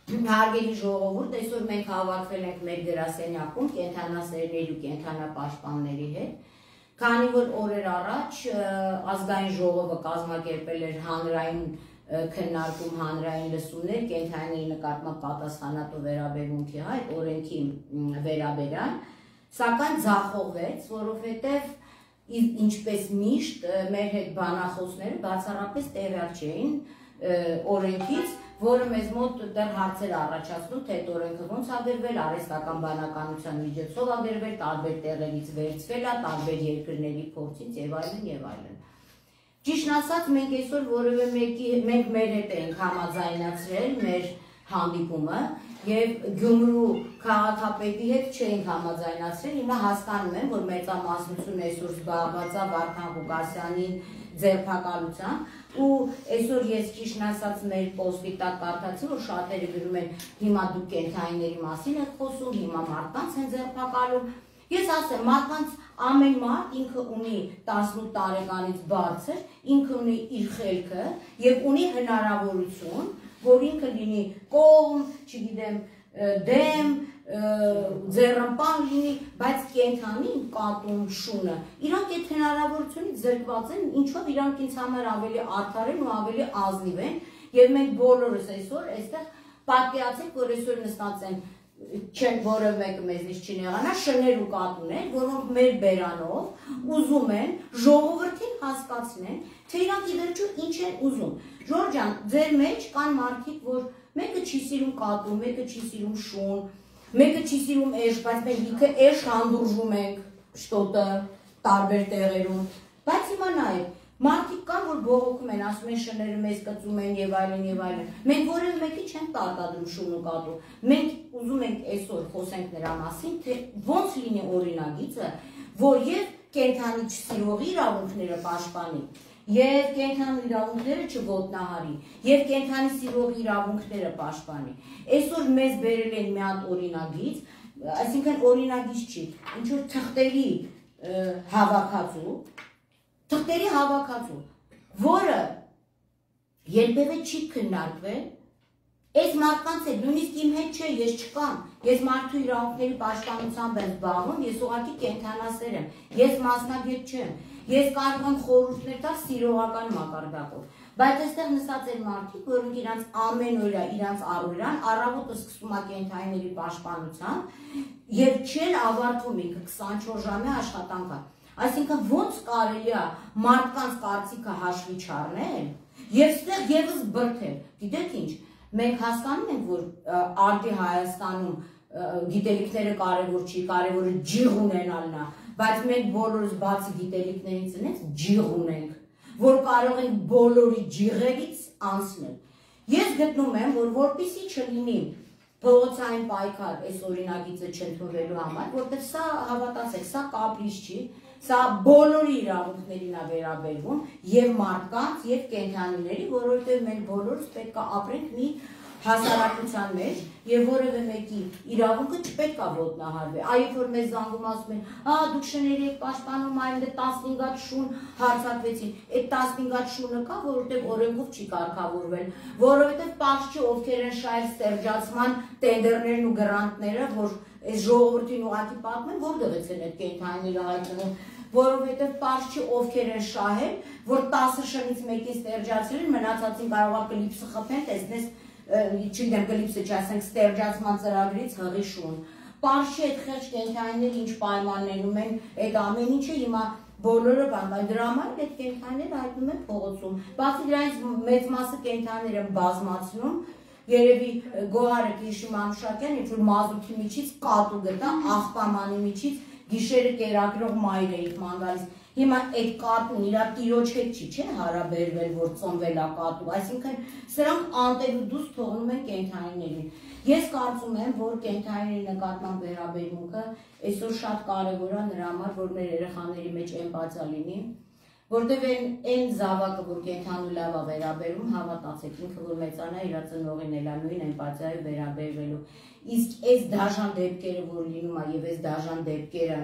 Հարգելի ժողովուրդ, այսօր մենք հավաքվել ենք մեր գրասենյակում կենդանասերների ու կենդանապաշտպանների հետ, քանի որ օրեր առաջ ազգային ժողովը կազմակերպել էր հանրային քննարկում, հանրային լսումներ կենդանի նկատմամբ պատասխանատու վերաբերմունքի այդ օրենքի վերաբերյալ, սակայն ձախողվեց, որովհետև ինչպես միշտ մեր հետ բանախոսները բացառապես տեղյակ չէին օրենքից, որը մեզ մոտ դեռ հարցեր առաջացնում, թե այդ օրենքը ոնց ա գրվել, արհեստական բանականության միջոցով ա գրվել, տարբեր տեղերից վերցվել ա, տարբեր երկրների փորձից եւ այլն եւ այլն։ Ճիշտն ասած, մենք այսօր որևէ մենք մեր հետ ենք համաձայնացրել մեր հանդիպումը եւ Գյումրու քաղաքապետի հետ չենք համաձայնացրել, հիմա հասկանում եմ, որ մեծամասնությունը այսօր զբաղված է Վարդան Ղուկասյանի ձերբակալությամբ ու այսօր ես ճիշտն ասած մեր պոստի տակ կարդացի, որ շատերը գրում են հիմա դուք կենդանիների մասին եք խոսում, հիմա մարդկանց են ձերբակալում։ Ես ասեմ, մարդկանց ամեն մարդ ինքը ունի 18 տարեկանից բարձր, ինքը ունի իր խելքը եւ ունի հնարավորություն, որ ինքը լինի կողմ, չգիտեմ, դեմ, ձեռնպան լինի, բայց կենդանին կատուն շունը, իրանք այդ հնարավորությունից զրկված են, ինչով իրանք ինձ համար ավելի արդար են ու ավելի ազնիվ են, եւ մենք բոլորս այսօր այստեղ պատկերացեք, որ այսօր նստած են չեն որևէ մեկը մեզնից չի նեղանա, շներ ու կատուներ, որոնք մեր բերանով ուզում են ժողովրդին հասկացնեն, թե իրանք ի վերջո ինչ են ուզում։ Ժորժ ջան, ձեր մեջ կան մարդիկ, որ մեկը չի սիրում կատու, մեկը չի սիրում շուն, մեկը չի սիրում էշ, բայց մենք ինքը էշ հանդուրժում ենք շտոտը տարբեր տեղերում, բայց հիմա նայեք, մարդիկ կան, որ բողոքում են, ասում են շները մեզ կծում են եւ այլն եւ այլն։ Մենք որևէ մեկի չենք տարտադրում շուն ու կատու։ Մենք ուզում ենք այսօր խոսենք նրա մասին, թե ոնց լինի օրինագիծը, որ եւ կենդանի չսիրողի իրավունքները պաշտպանի, եւ կենդանի իրավունքները չոտնահարի, եւ կենդանի սիրողի իրավունքները պաշտպանի։ Այսօր մեզ բերել են մի հատ օրինագիծ, այսինքն օրինագիծ չի, ինչ որ թղթերի հավաքածու, որը երբևէ չի քննարկվել, այս մարդկանց հետ, նույնիսկ իմ հետ չէ, ես չկամ, ես մարդու իրավունքների պաշտպանությամբ եմ զբաղվում, ես ուղղակի կենդանասեր եմ, ես մասնագետ չեմ, ես կարող եմ խորհուրդներ տալ սիրողական մակարդակով, բայց այստեղ նստած են մարդիկ, որոնք իրանց ամենօրյա, իրանց առօրյան առավոտը սկսում է կենդանիների պաշտպանությամբ եւ չեն ավարտվում ինքը 24 ժամյա աշխատանքը։ Այսինքն ոնց կարելի է մարդկանց կարծիքը հաշվի չառնել եւ ստեղ եւս բրդել։ Գիտեք ինչ, մենք հասկանում ենք, որ արդի Հայաստանում գիտելիքները կարևոր չի, կարևորը ջիղ ունենալն է, բայց մենք բոլորս բացի գիտելիքներից ունենք ջիղ ունենք, որ կարող ենք բոլորի ջիղերից անցնել։ Ես գտնում եմ, որ որպեսզի չլինի փողոցային պայքար այս օրինագիծը չընդունվելու համար, որտեղ սա հավատացեք, սա կապրիչ չի, սա բոլորի իրավունքներին է վերաբերվում եւ մարդկանց եւ կենդանիների, որովհետեւ մենք բոլորս պետք է ապրենք մի հասարակության մեջ եւ որևէ մեկի իրավունքը չպետք է ոտնահարվի։ Այո, որ մեզ զանգում ասում են, դուք շների եք պաշտպանում, այլ 15-ած շուն հարձակվեցին։ Այդ 15-ած շունը կա, որովհետեւ օրենքով չի կարգավորվել, որովհետեւ պարզ չի ովքեր են շահել ստեղծման տենդերներն ու գրանտները, որ այս ժողովրդին ուղղակի պատմեն, որտեղից են այդ կենդանիները հայտնվում, որովհետեւ պարզ չի ովքեր են շահել, որ 10 շնից մեկին ստեղծացրել են, մնացածին կարող է կլիպսը խփեն, տեսնես չգիտեմ կլիպսը չասենք ստեղծման ծրագրից հղի շուն։ Պարզ չի այդ խեղճ կենդանիները ինչ պայմաններում են, այդ ամեն ինչը հիմա բոլորը բան, դրա համար այդ կենդանիները հայտնում են փողոցում։ Բացի դրանից մեծ մասը կենդանիներ են բազմացնում, երևի Գոհարը Կիշի Մանուշակյան, ինչ որ մազութի միջից կատու գտա, աղբամանի միջից գիշերը կերակրող մայր էիք ման գալիս։ Հիմա այդ կատուն իր տիրոջ հետ չի հարաբերվել, որ ծնվել է կատու, այսինքն սրանք անտեր ու դուս թողնում են կենդանիներին։ Ես կարծում եմ, որ կենդանիների նկատմամբ վերաբերմունքը այսօր շատ կարևոր է նրա համար, որ մեր երեխաների մեջ էմպաթիա լինի, որտեղ այն զավակը, որ կենդանու լավ է վերաբերվում, հավատացեք, ինքը որ մեծանա իր ծնողին էլ նույն էմպաթիայով վերաբերվելու։ Իսկ այս դաժան դեպքերը, որ լինում է եւ այս դաժան դեպքերը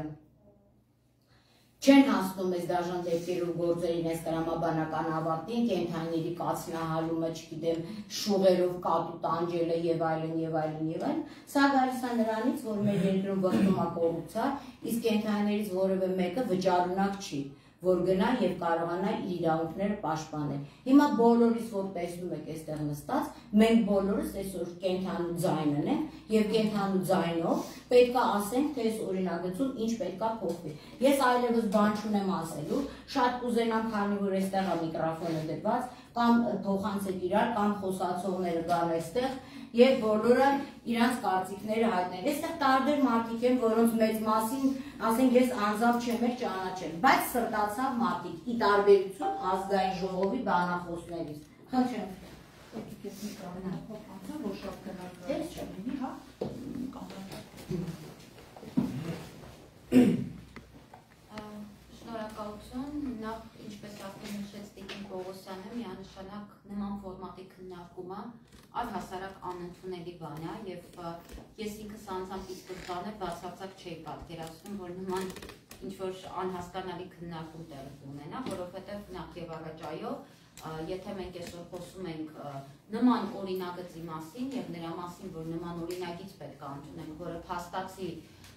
Չեն հասնում ես դաժան դեպքերով գործերին այս տրամաբանական ավարտին, կենդանիների կացնահալումը, չգիտեմ, շուղերով կատու տանջելը եւ այլն եւ այլն եւ այլն։ Սա գալիս է նրանից, որ մեր երկրում վխտում է կոռուպցիա, իսկ կենդանիներից որևէ մեկը վճարունակ չի, որ գնա եւ կարողանա իր իրավունքները պաշտպանել։ Հիմա բոլորիս որ տեսնում եք այստեղ նստած, մենք բոլորս այսօր կենդանու ձայնն ենք եւ կենդանու ձայնով պետքա ասենք, թե այս օրինագծում ինչ պետքա փոխվի։ Ես այլևս բան չունեմ ասելու, շատ կուզենամ, քանի որ այստեղ է միկրոֆոնը դրված, կամ փոխանցեք իրար, կամ խոսացողները գան այստեղ եւ բոլորը իրանց կարծիքները հայտնել։ Այստեղ տարբեր մարդիկ են, որոնց մեծ մասին, ասենք ես անձամբ չեմ ճանաչել, բայց սրտացավ մարդիկ, ի տարբերություն ազգային ժողովի բանախոսներից։ Խնդրեմ։ Ես միկրոֆոնը փոխանցեմ, որ շատ քննարկել չլինի, հա։ Շնորհակալություն, նախ ինչպես արդեն նշեց Տիկին Պողոսյանը, միանշանակ նման ֆորմատի քննարկումը առհասարակ անընդունելի բան է եւ ես ինքս անձամբ իսկ բանը բացարձակ չէի պատկերացնում, որ նման ինչ-որ անհասկանալի քննարկում տեղի ունենա, որովհետեւ նախ եւ առաջ այո, եթե մենք այսօր խոսում ենք նման օրինագծի մասին եւ նրա մասին, որ նման օրինագիծ պետք է ընդունենք, որը փաստացի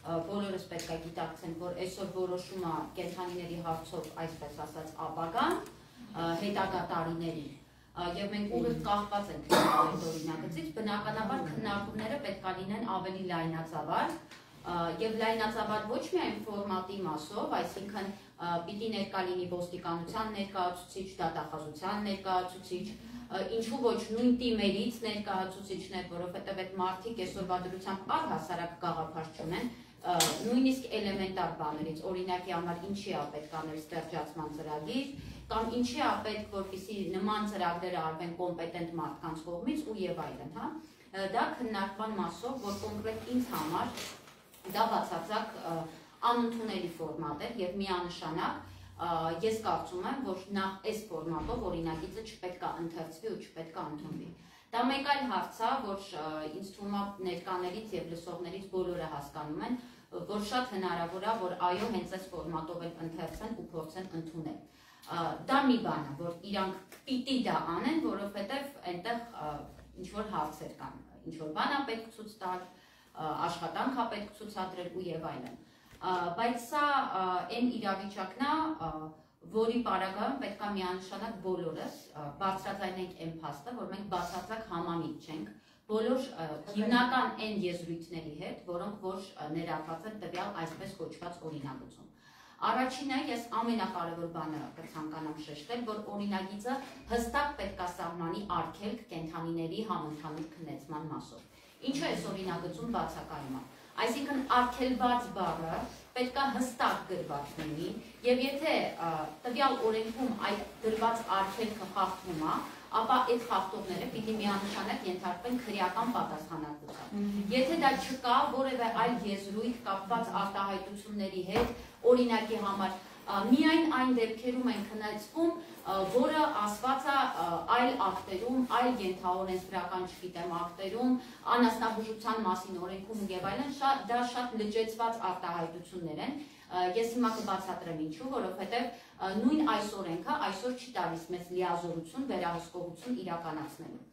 բոլորս պետք է գիտակցենք, որ այսօր որոշում է կենդանիների հարցով, այսպես ասած, ապագան, հետագա տարիների, եւ մենք ուղիղ կախված ենք այդ օրինագծից, բնականաբար քննարկումները պետք է լինեն ավելի լայնածավալ, եւ լայնածավալ ոչ միայն ֆորմատի մասով, այսինքն պիտի ներկա լինի ոստիկանության ներկայացուցիչ, դատախազության ներկայացուցիչ, ինչու ոչ նույն թիմերից ներկայացուցիչներ, որովհետեւ այդ մարդիկ այսօրվա դրությամբ առհասարակ գաղափար չունեն, նույնիսկ էլեմենտար բաներից, օրինակի համար ինչի է պետք անել ստեղծման ծրագիր, կամ ինչի է պետք, որպեսզի նման ծրագրերը արվեն կոմպետենտ մարդկանց կողմից ու եւ այլն, հա։ Դա քննարկման մասով, որ կոնկրետ ինձ համար դա բացարձակ անընդունելի ֆորմատ է եւ միանշանակ ես կարծում եմ, որ նախ այս ֆորմատով օրինագիծը չպետք է ընթերցվի ու չպետք է ընդունվի։ Դա մեկ այլ հարց է, որ ինձ թվում է ներկաներից եւ լսողներից բոլորը հասկանում են, որ շատ հնարավոր է, որ այո, հենց այս ֆորմատով էլ ընթերցեն ու փորձեն ընդունել։ Դա մի բան է, որ իրանք պիտի դա անեն, որովհետեւ այնտեղ ինչ որ հարցեր կան, ինչ որ բան է պետք ցույց տալ, աշխատանք է պետք ցուցադրել ու եւ այլն։ Բայց սա այն իրավիճակն է, որի պարագայում պետք է միանշանակ բոլորս բարձրաձայնենք այն փաստը, որ մենք բացարձակ համամիտ չենք բոլոր հիմնական այն եզրույթների հետ, որոնք որ ներառված են տվյալ այսպես կոչված օրինագծում։ Առաջինը ես ամենակարևոր բանը կցանկանամ շեշտել, որ օրինագիծը հստակ պետք է սահմանի արգելք կենդանիների համընդհանուր քննեցման մասով։ Ինչու է օրինագծում բացակայում է։ Այսինքն արգելված բառը պետք է հստակ գրված լինի, եւ եթե տվյալ օրենքում այդ գրված արգելքը խախտվում է, ապա այդ խախտողները պիտի միանշանակ ենթարկվեն քրեական պատասխանատվության։ Եթե դա չկա, որևէ այլ եզրույթ կապված արտահայտությունների հետ, օրինակի համար միայն այն դեպքերում են քննեցվում, որը ասված է այլ ակտերում, այլ ենթաօրենսդրական, չգիտեմ, ակտերում, անասնաբուժության մասին օրենքում եւ այլն, դա շատ լճեցված արտահայտություններ են։ Ես հիմա կբացատրեմ ինչու, որովհետեւ նույն այս օրենքը այսօր չի տալիս մեզ լիազորություն, վերահսկողություն իրականացնելու։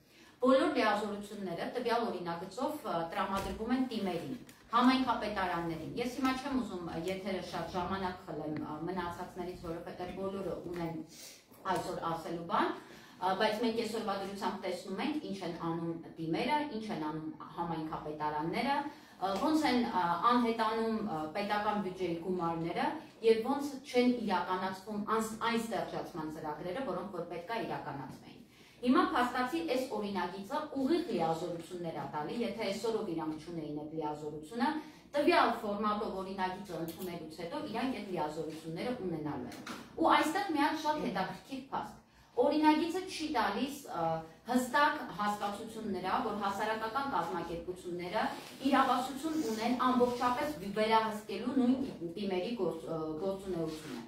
Բոլոր լիազորությունները տվյալ օրինագծով տրամադրվում են թիմերին, համայնքապետարաններին։ Ես հիմա չեմ ուզում եթերը շատ ժամանակ խլեմ մնացածներից, որովհետեւ բոլորը ունեն այսօր ասելու բան, բայց մենք այսօրվա դրությամբ տեսնում ենք ինչ են անում թիմերը, ինչ են անում համայնքապետարանները, ոնց են անհետանում պետական բյուջեի գումարները եւ ոնց չեն իրականացվում այն ստեղծման ծրագրերը, որոնք որ պետք է իրականացվեին։ Հիմա փաստացի այս օրինագիծը ուղիղ լիազորություններ է տալի, եթե այսօրով իրանք չունեին այդ լիազորությունը, տվյալ ֆորմատով օրինագիծը ընդունելուց հետո իրանք այդ լիազորությունները ունենալու են։ Ու այստեղ մի հատ շատ հետաքրքիր փաստ։ Օրինագիծը չի տալիս հստակ հասկացություն նրա, որ հասարակական կազմակերպությունները իրավասություն ունեն ամբողջապես վերահսկելու նույն թիմերի գործունեությունը։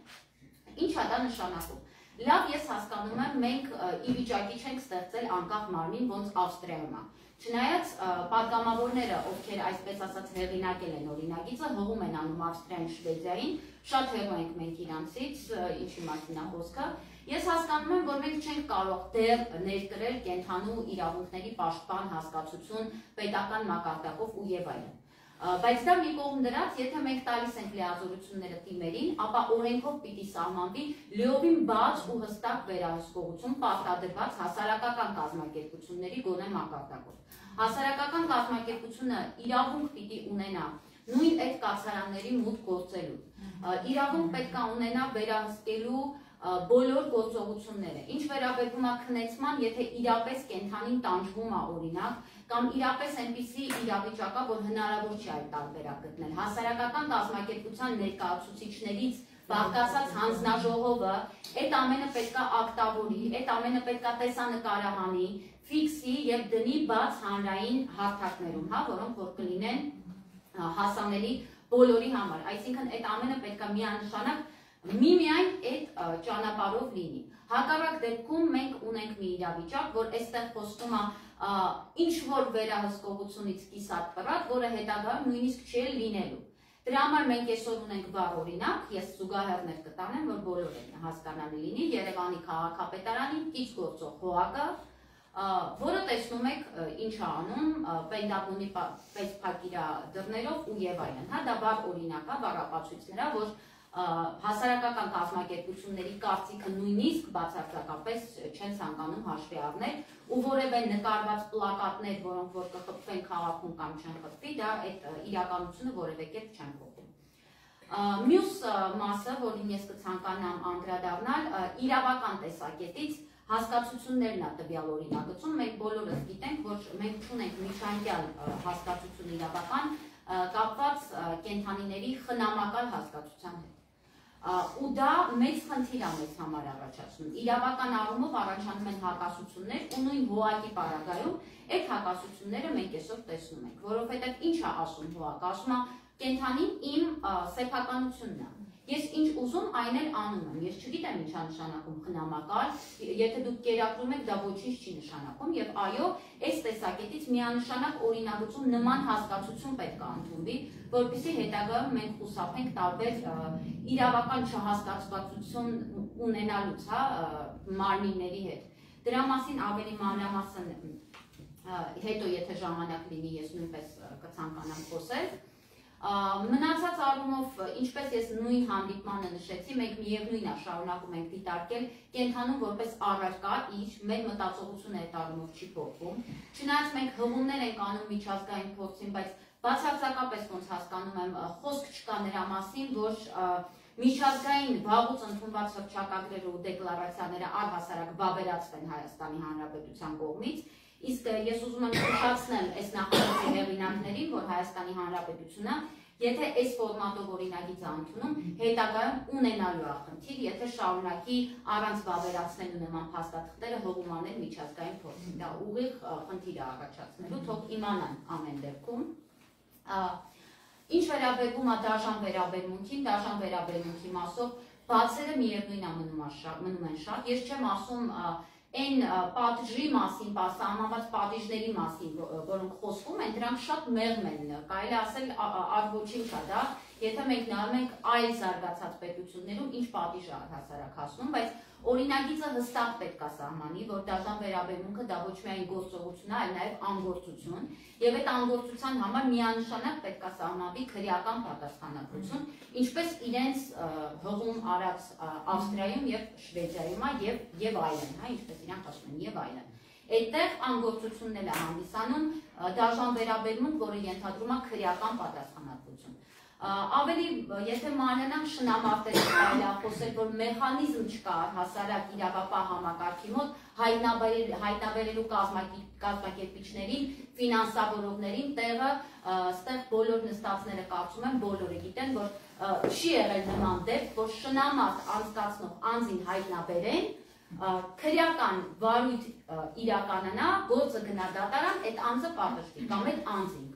Ինչ է դա նշանակում։ Լավ, ես հասկանում եմ, մենք ի վիճակի չենք ստեղծել անկախ մարմին, ոնց Ավստրիայում է։ Չնայած պատգամավորները, ովքեր այսպես ասած հեղինակել են օրինագիծը, հողում են անում Ավստրիային, Շվեդիային, շատ հեռու ենք մենք իրանցից, ինչի մասին է խոսքը։ Ես հասկանում եմ, որ մենք չենք կարող դեռ ներկրել կենդանու իրավունքների պաշտպան հասկացություն պետական մակարդակով ու եւ այլն։ Բայց դա մի կողմ դրած, եթե մենք տալիս ենք լիազորությունները թիմերին, ապա օրենքով պիտի սահմանվի լիովին բաց ու հստակ վերահսկողություն պարտադրված հասարակական կազմակերպությունների գոնե մակարդակով։ Հասարակական կազմակերպությունը իրավունք պիտի ունենա նույն այդ կացարանների մուտք գործելու։ Իրավունք պետք է ունենա վերահսկելու բոլոր գործողությունները, ինչ վերաբերվում է քնեցման, եթե իրապես կենդանին տանջվում է օրինակ, կամ իրապես այնպիսի իրավիճակ է, որ հնարավոր չի այդ տարբերակ գտնել։ Հասարակական կազմակերպության ներկայացուցիչներից բաղկացած հանձնաժողովը այդ ամենը պետք է ակտավորի, այդ ամենը պետք է տեսանկարահանի, ֆիքսի եւ դնի բաց հանրային հարթակներում, որոնք որ կլինեն հասանելի բոլորի համար։ Այսինքն այդ ամենը պետք է միանշանակ միմիայն այդ ճանապարհով լինի։ Հակառակ դեպքում մենք ունենք մի իրավիճակ, որ այստեղ խոսվում է ինչ որ վերահսկողությունից կիսատ պրատ, որը հետագայում նույնիսկ չի լինելու։ Դրա համար մենք այսօր ունենք վառ օրինակ, ես զուգահեռներ կտանեմ, որ բոլորին հասկանալի լինի, Երևանի քաղաքապետարանի կից գործող ՀՕԱԿ-ը, որը տեսնում եք ինչ է անում Պենտագոնի պես փակիրա դռներով ու եւ այլն։ Դա վառ օրինակ է, վառ ապացույց նրա, որ հասարակական կազմակերպությունների կարծիքը նույնիսկ բացարձակապես չեն ցանկանում հաշվի առնել ու որևէ նկարված պլակատներ, որոնք որ կխփվեն քաղաքում կամ չեն խփվի, դա այդ իրականությունը որևէ կերպ չեն փոխում։ Մյուս մասը, որին ես կցանկանամ անդրադառնալ, իրավական տեսակետից հասկացություններն է տվյալ օրինագծում, մենք բոլորս գիտենք, որ մենք ունենք միջանկյալ հասկացություն իրավական կապված կենդանիների խնամակալ հասկացության հետ։ Ու դա մեծ խնդիր է մեզ համար առաջացնում։ Իրավական առումով առաջանում են հակասություններ ու նույն ՀՕԱԿ-ի պարագայում այդ հակասությունները մենք այսօր տեսնում ենք, որովհետև ինչ է ասում ՀՕԱԿ-ը, ասում է կենդանին իմ սեփականությունն է։ Ես ինչ ուզում, այն էլ անում եմ։ Ես չգիտեմ ինչ է նշանակում խնամակալ, եթե դուք կերակրում եք, դա ոչինչ չի նշանակում եւ այո, այս տեսակետից միանշանակ օրինագծում նման հասկացություն պետք է ընդունվի, որպեսզի հետագայում մենք խուսափենք տարբեր իրավական չհասկացվածություն ունենալուց, մարմինների հետ։ Դրա մասին ավելի մանրամասն հետո եթե ժամանակ լինի, ես նույնպես կցանկանամ խոսել։ Մնացած առումով, ինչպես ես նույն հանդիպմանը նշեցի, մենք միևնույն է շարունակում ենք դիտարկել կենդանուն որպես առարկա իր, մեր մտածողությունը այդ առումով չի փոխվում։ Չնայած մենք հղումներ ենք անում միջազգային փորձին, բայց բացարձակապես ոնց հասկանում եմ, խոսք չկա նրա մասին, որ միջազգային վաղուց ընդունված հռչակագրերը ու դեկլարացիաները առհասարակ վավերացվեն Հայաստանի Հանրապետության կողմից, իսկ ես ուզում եմ ուշացնել այս նախագծի հեղինակներին, որ Հայաստանի Հանրապետությունը, եթե այս ֆորմատով օրինագիծ է ընդունում, հետագայում ունենալու է խնդիր, եթե շարունակի առանց վավերացնելու նման փաստաթղթերը հողում անել միջազգային փորձին, դա ուղիղ խնդիր է առաջացնելու, թող իմանան ամեն դեպքում։ Ինչ վերաբերվում է դաժան վերաբերմունքի մասով բացերը միևնույն է մնում են շատ, ես չեմ ասում այն պատժի մասին, սահմանված պատիժների մասին, որոնք խոսվում են, դրանք շատ մեղմ են, կարելի ասել ոչինչ է դա, եթե մենք նայում ենք այլ զարգացած պետություններում ինչ պատիժ է հասարակ հասնում, բայց օրինագիծը հստակ պետք է սահմանի, որ դաժան վերաբերմունքը դա ոչ միայն գործողություն է, այլ նաև անգործություն, եւ այդ անգործության համար միանշանակ պետք է սահմանվի քրեական պատասխանատվություն, ինչպես իրենց հողում արած Ավստրիայում եւ Շվեդիայում է եւ այլն, ինչպես իրանք ասում են եւ այլն։ Այդտեղ անգործությունն էլ է հանդիսանում դաժան վերաբերմունք, որը ենթադրում է քրեական պատասխանատվություն։ Ավելի, եթե մանենանք շնամարտերից կարելի է խոսել, որ մեխանիզմ չկա հասարակ իրավապահ համակարգի մոտ հայտնաբերելու կազմակերպիչներին, ֆինանսավորողներին տեղը, ստեղ բոլոր նստածները կարծում են, բոլորը գիտեն, որ չի եղել նման դեպք, որ շնամարտ անցկացնող անձին հայտնաբերեն, քրեական վարույթ իրականանա, գործը գնա դատարան, այդ անձը պատժվի կամ այդ անձին։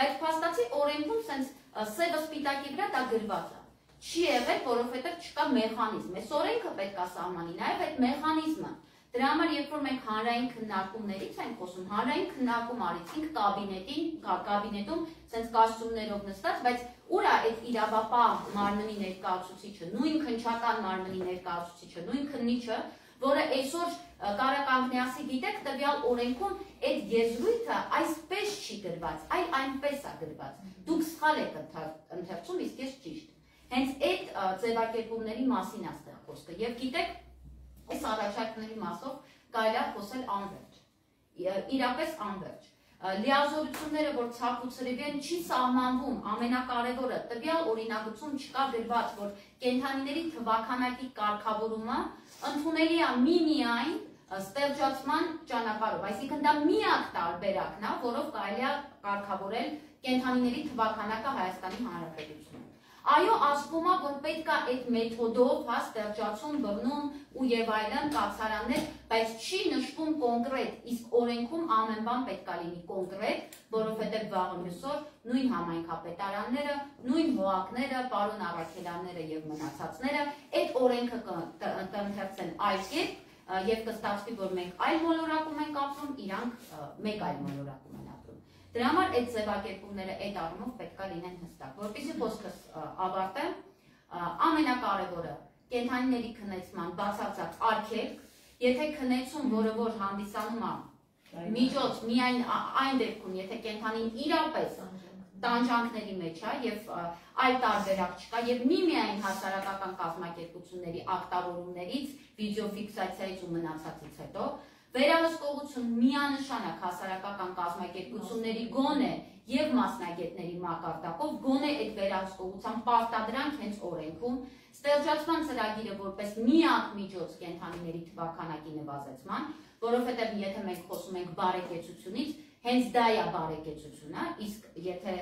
Բայց փաստացի օրենքում սենց սևը սպիտակի վրա դա գրված է։ չի եղել, որովհետև չկա մեխանիզմ։ Այս օրենքը պետք է սահմանի նաև այդ մեխանիզմը։ Դրա համար, երբ որ մենք հանրային քննարկումներից ենք խոսում, հանրային քննարկում արեցինք կաբինետում sense կոստյումներով նստած, բայց ուր է այդ իրավապահ մարմնի ներկայացուցիչը, նույն քննչական մարմնի ներկայացուցիչը, նույն քննիչը, որը այսօր Կարականգնիասի գիտեք, տվյալ օրենքում այդ եզրույթը այսպես չի գրված, այլ այնպես է գրված։ Դուք սխալ եք ընթերցում, իսկ ես ճիշտ։ Հենց այդ ձևակերպումների մասին է ստեղ խոսքը։ Եվ գիտեք, այս առաջարկների մասով կարելի է խոսել անվերջ, իրապես անվերջ։ Լիազորությունները, որ ցակուցրիվ են, չի սահմանվում, ամենակարևորը, տվյալ օրինագծում չկա գրված, որ կենդանիների թվաքանակի կարգավորումը ընդունելի է միմիայն ստեղծման ճանապարհով, այսինքն դա միակ տարբերակն է, որով կարելի է կարգավորել կենդանիների թվաքանակը Հայաստանի Հանրապետությունում։ Այո, ասվում է, որ պետք է այդ մեթոդով, ստեղծում, բռնում ու եւ այլն կացարաններ, բայց չի նշվում կոնկրետ, իսկ օրենքում ամեն բան պետք է լինի կոնկրետ, որովհետեւ վաղը մյուսօր նույն համայնքապետարանները, նույն ՀՕԱԿ-ները, պարոն Առաքելյանները եւ մնացածները այդ օրենքը կընթերցեն այլ կերպ եւ կստացվի, որ մենք այլ մոլորակում ենք ապրում, իրանք մեկ այլ մոլորակում են ապրում։ Դրա համար այդ ձևակերպումները այդ առումով պետք է լինեն հստակ, որպեսզի խոսքս ավարտեմ, ամենակարևորը կենդանիների քննեցման բացարձակ արգելք, եթե քննեցում, որը որ հանդիսանում է միջոց միայն այն դեպքում, եթե կենդանին իրապես տանջանքների մեջ է եւ այլ տարբերակ չկա եւ միմիայն հասարակական կազմակերպությունների ակտավորումներից, վիդեոֆիքսացիայից ու մնացածից հետո վերահսկողություն միանշանակ հասարակական կազմակերպությունների գոնե եւ մասնագետների մակարդակով գոնե այդ վերահսկողության պարտադրանք հենց օրենքում ստեղծման ծրագիրը որպես միակ միջոց կենդանիների թվաքանակի նվազեցման, որովհետեւ եթե մենք խոսում ենք բարեկեցությունից, հենց դա է բարեկեցությունը, իսկ եթե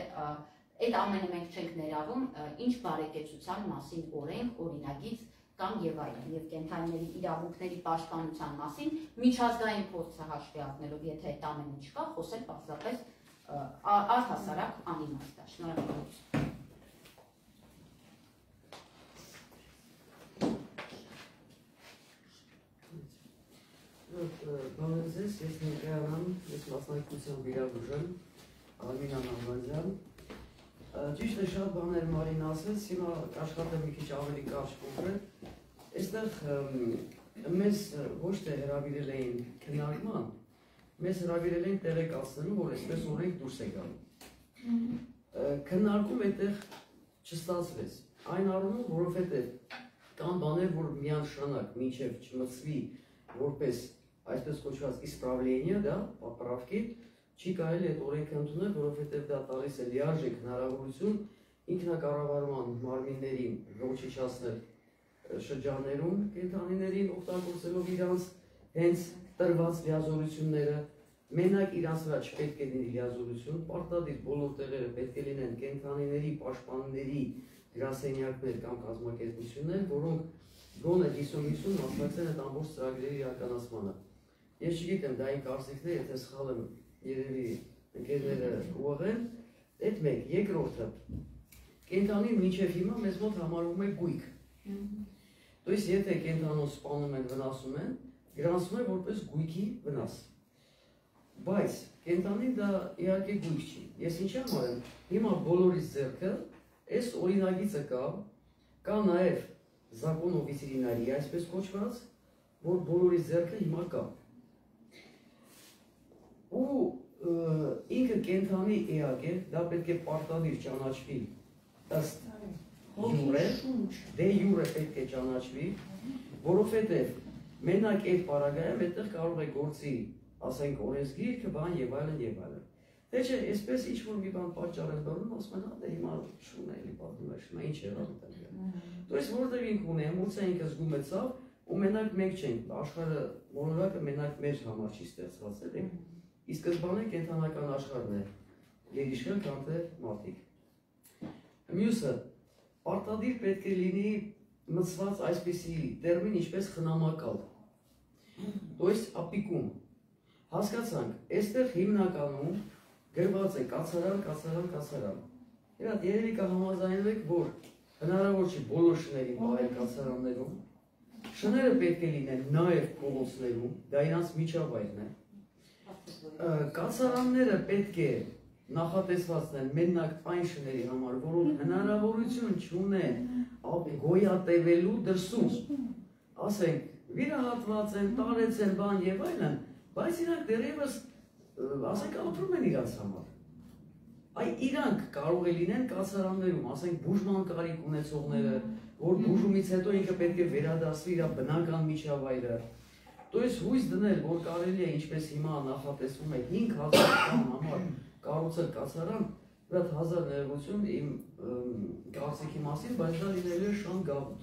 այդ ամենը մենք չենք ներառում, ինչ բարեկեցության մասին օրենք, օրինագիծ կամ եւ այլն, եւ կենդանիների իրավունքների պաշտպանության մասին միջազգային փորձը հաշվի առնելով, եթե այդ ամենը չկա, խոսել պարզապես առհասարակ անիմաստ է։ Շնորհակալություն։ Բարև ձեզ, ես ներկայանամ, ես մասնակցությամբ վիրաբույժ եմ, Արմին Անահանյան։ Ճիշտ է, շատ բաներ Մարին ասեց, հիմա աշխատեմ մի քիչ ավելի կարճ կոնկրետ։ Այստեղ մեզ ոչ թե հրավիրել էին քննարկման, մեզ հրավիրել էին տեղեկացնելու, որ այսպես օրենք դուրս է գալու։ Քննարկում այդտեղ չստացվեց։ Այն առումով, որովհետև կան բաներ, որ միանշանակ մինչև չմտցվի որպես այսպես կոչված իսպրավլենիա, դա պապրավկի, չի կարելի այդ օրենքը ընդունել, որովհետև դա տալիս է լիարժեք հնարավորություն ինքնակառավարման մարմիններին ոչնչացնել շրջաններում կենդանիներին օգտագործելով իրանց հենց տրված լիազորությունները, մենակ իրանց վրա չպետք է լինի լիազորություն, պարտադիր բոլոր տեղերը պետք է լինեն կենդանիների պաշտպանների գրասենյակներ կամ կազմակերպություններ, որոնք գոնե 50-50 մասնակցել են ամբողջ ծրագրերի իրականացմանը։ Ես չգիտեմ, դա իմ կարծիքն է, եթե սխալ եմ, երևի ընկերները կուղղեն, այդ մեկ, երկրորդը, կենդանին մինչև հիմա մեզ մոտ համարվում է գույք։ То есть եթե կենդանոց սպանում են, վնասում են, գրանցում է որպես գույքի վնաս։ Բայց կենդանին դա իհարկե գույք չի։ Ես ինչ եմ արել, հիմա բոլորից ձեռքը, այս օրինագիծը կա նաև Zakon o veterinariei, այսպես կոչված, որ բոլորից ձեռքը հիմա կա։ Ու ինքը կենդանի էակ է, դա պետք է պարտադիր ճանաչվի ըստ յուրե, դե յուրե պետք է ճանաչվի, որովհետև մենակ այդ պարագայում այդտեղ կարող է գործի, ասենք օրենսգիրքը, բան եւ այլն եւ այլն։ Դե չէ, այսպես ինչ որ մի բան պատճառ են բռնում, ասում են, դե հիմա շուն էլի պատմում է, շնա ինչ եղավ այդտեղ։ То есть որտեղ ինք ունի, էմոցիա ինքը զգում է ցավ, ու մենակ մենք չենք, աշխարհը մոլորակը մենակ մեր համար չի ստեղծված, էլի։ Ի սկզբանե կենթանական աշխարհն է, երիշխել կամ թե մարդիկ։ Մյուսը, պարտադիր պետք է լինի մտցված այսպիսի տերմին ինչպես խնամակալ, то есть ապիկում։ Հասկացանք, այստեղ հիմնականում գրված է կացարան։ Երբ երևի կհամաձայնվեք, որ հնարավոր չի բոլոր շներին բարել կացարաններում, շները պետք է լինեն նաև փողոցներում, դա իրանց միջավայրն է, կացարանները պետք է նախատեսված են մենակ այն շների համար, որոնք հնարավորություն չունեն գոյատևելու դրսում, ասենք, վիրահատված են, տարեց են, բան եւ այլն, բայց իրանք դեռևս, ասենք, ապրում են իրանց համար։ Այ իրանք կարող է լինեն կացարաններում, ասենք, բուժման կարիք ունեցողները, որ բուժումից հետո ինքը պետք է վերադասվի իր բնական միջավայրը։ То есть հույս դնել, որ կարելի է, ինչպես հիմա նախատեսվում է 5000 համար կառուցել կացարան, վրատ 1000 ներողություն իմ կարծիքի մասին, բայց դա լինելու է շան գաղութ։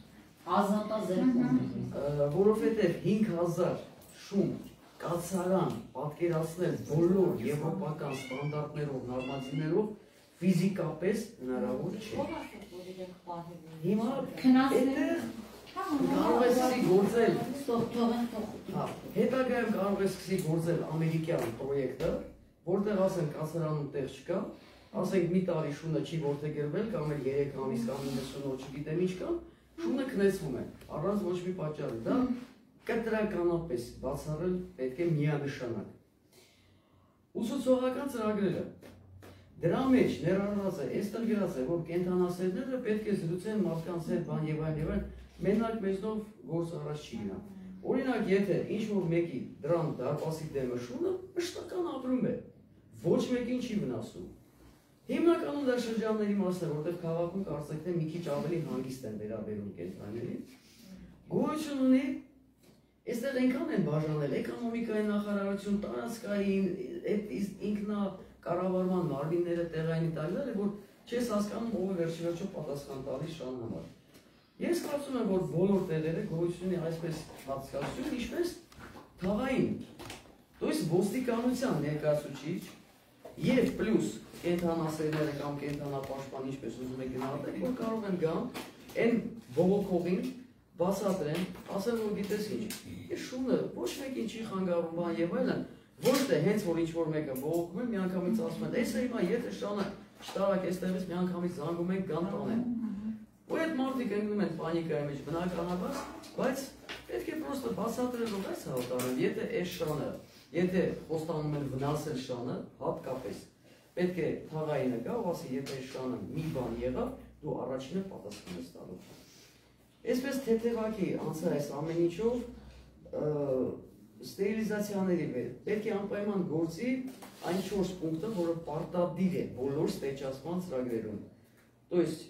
Որովհետև 5000 շուն կացարան պատկերացնել բոլոր եվրոպական ստանդարտներով, նորմատիվներով ֆիզիկապես հնարավոր չէ։ Հիմա այդտեղ կարող է սկսի գործել, հետագայում կարող է սկսի գործել ամերիկյան պրոյեկտը, որտեղ ասենք կացարանում տեղ չկա, ասենք մի տարի շունը չի որդեգրվել, կամ էլ 3 ամիս կամ 90 օր չգիտեմ ինչ կա, շունը քնեցվում է, առանց ոչ մի պատճառի, դա կտրականապես բացառել պետք է միանշանակ։ Ուսուցողական ծրագրերը, դրա մեջ ներառված է, այստեղ գրած է, որ կենդանասերները պետք է զրուցեն մարդկանց հետ բան եւ այլն, մենակ մեզնով գործ առաջ չի գնա։ Օրինակ, եթե ինչ-որ մեկի դրան դարպասի դեմը շունը, մշտական ապրում է, ոչ մեկին չի վնասում։ Հիմնականում դա շրջանների մասն է, որտեղ քաղաքում կարծեք թե մի քիչ ավելի հանգիստ են վերաբերում կենդանիներին։ Գոյություն ունի, այստեղ այնքան են բաժանել էկոնոմիկայի նախարարություն, տարածքային, ինքնակառավարման մարմինները տեղային տալիս, որ չես հասկանում ով է վերջիվերջո պատասխան տալիս շան համար։ Ես կարծում եմ, որ բոլոր տեղերը գոյություն ունի այսպես հատկացություն, ինչպես թաղային, то есть ոստիկանության ներկայացուցիչ եւ պլյուս կենդանասերները կամ կենդանապաշտպան, ինչպես ուզում եք գնահատել, որ կարող են գան այն բողոքողին բացատրեն, ասեն, որ գիտես ինչ, այս շունը ոչ մեկին չի խանգարում բան եւ այլն, ոչ թե հենց որ ինչ-որ մեկը բողոքում է, միանգամից ասում են, «Էս է հիմա եթե շանը շտարակ այստեղից միանգամից զանգում ենք գան տանեն»։ Ու այդ մարդիկ ընկնում են պանիկայի մեջ բնականաբար, բայց պետք է պրոստը բացատրել, որ այս հաղթարում, եթե այս շանը, եթե խոստանում են վնասել շանը, հատկապես, պետք է թաղայինը գա, ու ասի, եթե այս շանը մի բան եղավ, դու առաջինը պատասխան ես տալու։ Այսպես թեթևակի անցա այս ամեն ինչով ստերիլիզացիաների վեր, պետք է անպայման գործի այն 4 պունկտը, որը պարտադիր է բոլոր ստեյջացման ծրագրերում։ То есть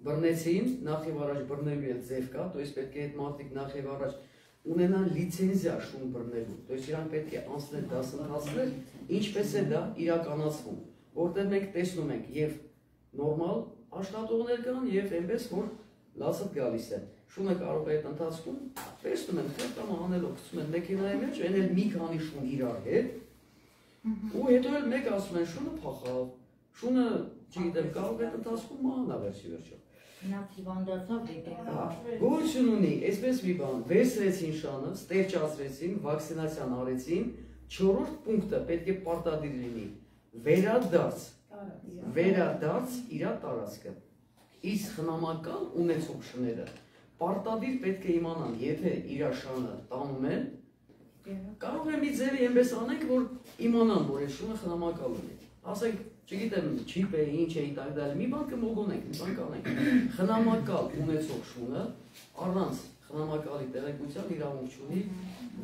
բռնեցին, նախ եւ առաջ բռնելու էլ ձև կա, то есть պետք է այդ մարդիկ նախ եւ առաջ ունենան լիցենզիա շուն բռնելու, то есть իրանք պետք է անցնել դասընթացներ, ինչպես է դա իրականացվում, որտեղ մենք տեսնում ենք եւ նորմալ աշխատողներ կան եւ այնպես որ լացը գալիս է։ Շունը կարող է այդ ընթացքում տեսնում են, թե կամ անելով գցում են մեքենայի մեջ, այն էլ մի քանի շուն իրար հետ, ու հետո էլ մեկ ասում են շունը փախավ, շունը, չգիտեմ, կարող է այդ ընթացքում մահանա վերջի վերջո։ Գոյություն ունի, այսպես մի բան, վերցրեցին շանը, ստերջացրեցին, վակցինացիան արեցին, 4-րդ պունկտը պետք է պարտադիր լինի, վերադարձ իրա տարածքը, իսկ խնամակալ ունեցող շները, պարտադիր պետք է իմանան, եթե իրա շանը տանում են, կարող է մի ձևի այնպես անենք, որ իմանան, որ այդ շունը խնամակալ ունի, ասենք, չգիտեմ, չիպ է, ինչ է, իտակ դալ, մի բան կմոգոնենք, մի բան կանենք, խնամակալ ունեցող շունը, առանց խնամակալի տեղեկության իրավունք չունի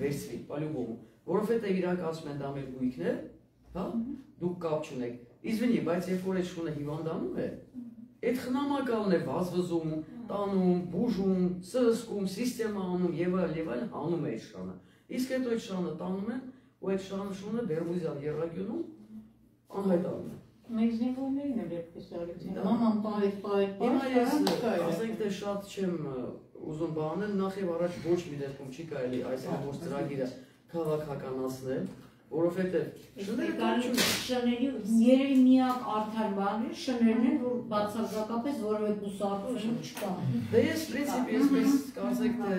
վերցվի, պալյուբոմը, որովհետև իրանք ասում են դա մեր գույքն է, հա, դուք կապ չունեք, իզվինի, բայց երբ որ այդ շունը հիվանդանում է, այդ խնամակալն է վազվզում, տանում, բուժում, սրսկում, սիստեմա անում եւ այլ անում է այդ շանը, իսկ հետո այդ շանը տանում են, ու այդ շանը Բերմուզյան եռագյունում անհայտանում է։ Մենք զինվորներին էլ այդպես արեցին, մաման պայդ, հիմա ես ասենք թե շատ չեմ ուզում բանել, նախ եւ առաջ ոչ մի դեպքում չի կարելի այս ամբողջ ծրագիրը քաղաքականացնել, որովհետեւ շների երևի միակ արդար բանը շներն են, որ բացարձակապես որևէ կուսակցություն չկա։ Դե ես պրինցիպի այսպես կարծեք թե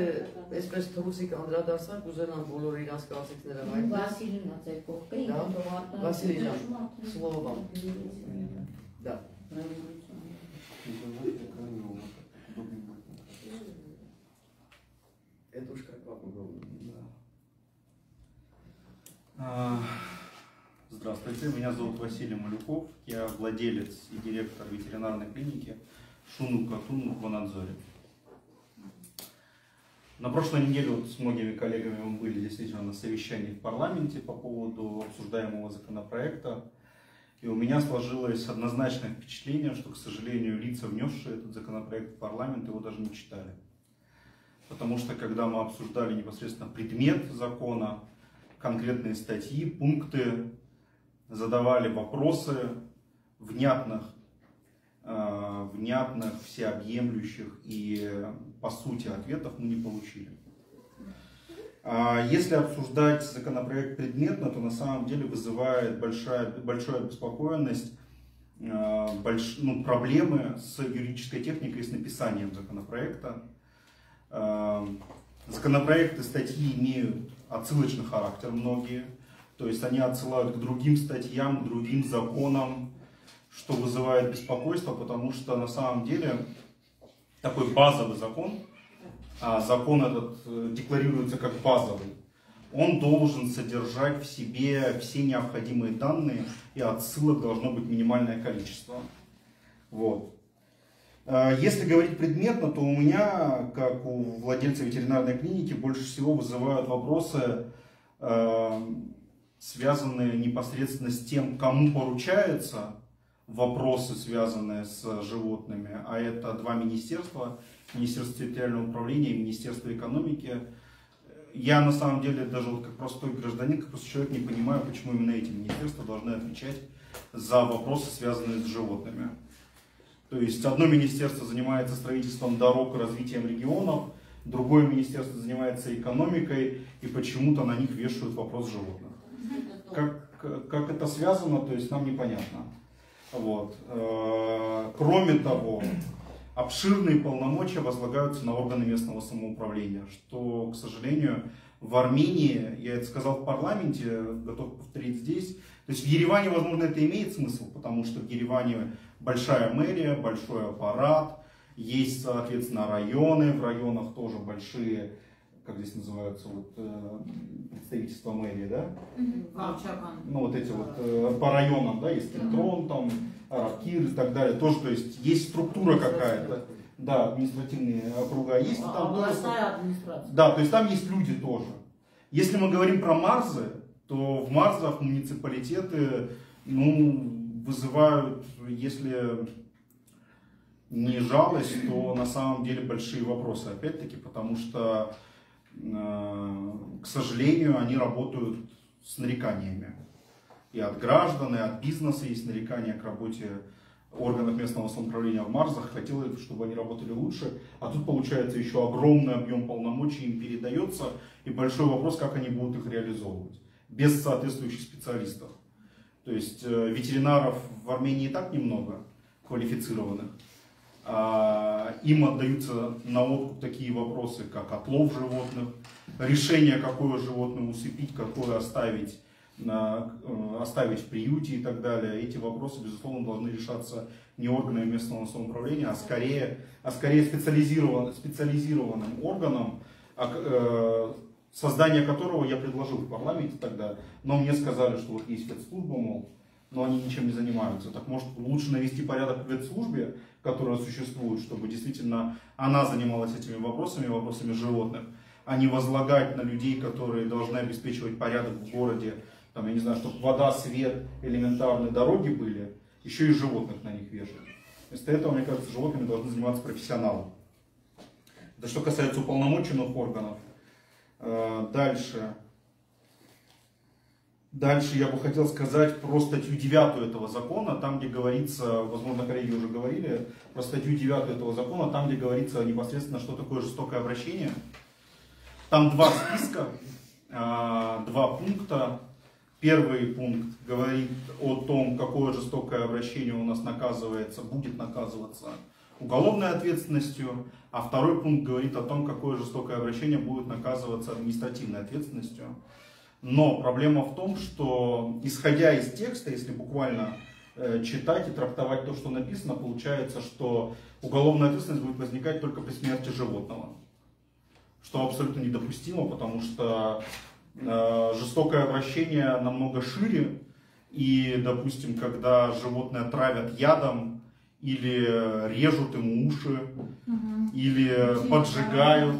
այսպես թռուցիկ անդրադարձանք ուզենամ բոլոր իրանց կարծիքները հայտնել։ Վասիլինն է ձեր կողքը, Վասիլի ջան, слово вам. Да. Здравствуйте, меня зовут Василий Малюков, я владелец и директор ветеринарной клиники Шунук-Катун в Мухванадзоре. На прошлой неделе вот с многими коллегами мы были действительно на совещании в парламенте по поводу обсуждаемого законопроекта. И у меня сложилось однозначное впечатление, что, к сожалению, лица, внесшие этот законопроект в парламент, его даже не читали. Потому что, когда мы обсуждали непосредственно предмет закона, конкретные статьи, пункты, задавали вопросы внятных, всеобъемлющих и по сути ответов мы не получили. Если обсуждать законопроект предметно, то на самом деле вызывает большую обеспокоенность проблемы с юридической техникой и с написанием законопроекта. Законопроекты, статьи имеют отсылочный характер многие, то есть они отсылают к другим статьям, к другим законам, что вызывает беспокойство, потому что на самом деле такой базовый закон, закон этот декларируется как базовый, он должен содержать в себе все необходимые данные, и отсылок должно быть минимальное количество. Вот. Если говорить предметно, то у меня, как у владельца ветеринарной клиники, больше всего вызывают вопросы, связанные непосредственно с тем, кому поручаются вопросы, связанные с животными, а это два министерства, Министерство территориального управления и Министерство экономики. Я на самом деле даже вот как простой гражданин, как простой человек не понимаю, почему именно эти министерства должны отвечать за вопросы, связанные с животными. То есть одно министерство занимается строительством дорог и развитием регионов, другое министерство занимается экономикой, и почему-то на них вешают вопрос животных. Как это связано, то есть нам непонятно. Вот. Кроме того, обширные полномочия возлагаются на органы местного самоуправления, что, к сожалению, в Армении, я это сказал в парламенте, готов повторить здесь, то есть в Ереване, возможно, это имеет смысл, потому что в Ереване большая мэрия, большой аппарат, есть, соответственно, районы, в районах тоже большие, как здесь называются, вот, представительства мэрии, да? Ну, вот эти вот по районам, да, есть Кентрон, там, Аракир и так далее, тоже, то есть есть структура какая-то, да, административные округа есть. Там областная администрация. Да, то есть там есть люди тоже. Если мы говорим про Марзы, то в Марзах муниципалитеты, вызывают, если не жалость, то на самом деле большие вопросы, опять-таки, потому что, к сожалению, они работают с нареканиями. И от граждан, и от бизнеса есть нарекания к работе органов местного самоуправления в Марзах. Хотелось, чтобы они работали лучше. А тут, получается, еще огромный объем полномочий им передается. И большой вопрос, как они будут их реализовывать. Без соответствующих специалистов. То есть ветеринаров в Армении и так немного квалифицированных. Им отдаются на откуп такие вопросы, как отлов животных, решение, какое животное усыпить, какое оставить в приюте и так далее. Эти вопросы, безусловно, должны решаться не органами местного самоуправления, а скорее специализированным органом, создание которого я предложил в парламенте тогда, но мне сказали, что вот есть ветслужба, мол, но они ничем не занимаются. Так может лучше навести порядок в ветслужбе, которая существует, чтобы действительно она занималась этими вопросами животных, а не возлагать на людей, которые должны обеспечивать порядок в городе, там, я не знаю, чтобы вода, свет, элементарные дороги были, еще и животных на них вешают. Вместо этого, мне кажется, животными должны заниматься профессионалы. Это что касается уполномоченных органов. Дальше я бы хотел сказать про статью 9 этого закона, там где говорится, возможно, коллеги уже говорили, про статью 9 этого закона, там где говорится непосредственно, что такое жестокое обращение. Там два списка, два пункта. Первый пункт говорит о том, какое жестокое обращение у нас будет наказываться уголовной ответственностью, а второй пункт говорит о том, какое жестокое обращение будет наказываться административной ответственностью. Но проблема в том, что исходя из текста, если буквально читать и трактовать то, что написано, получается, что уголовная ответственность будет возникать только при смерти животного. Что абсолютно недопустимо, потому что Жестокое обращение намного шире. И, допустим, когда животное травят ядом, или режут ему уши, или поджигают.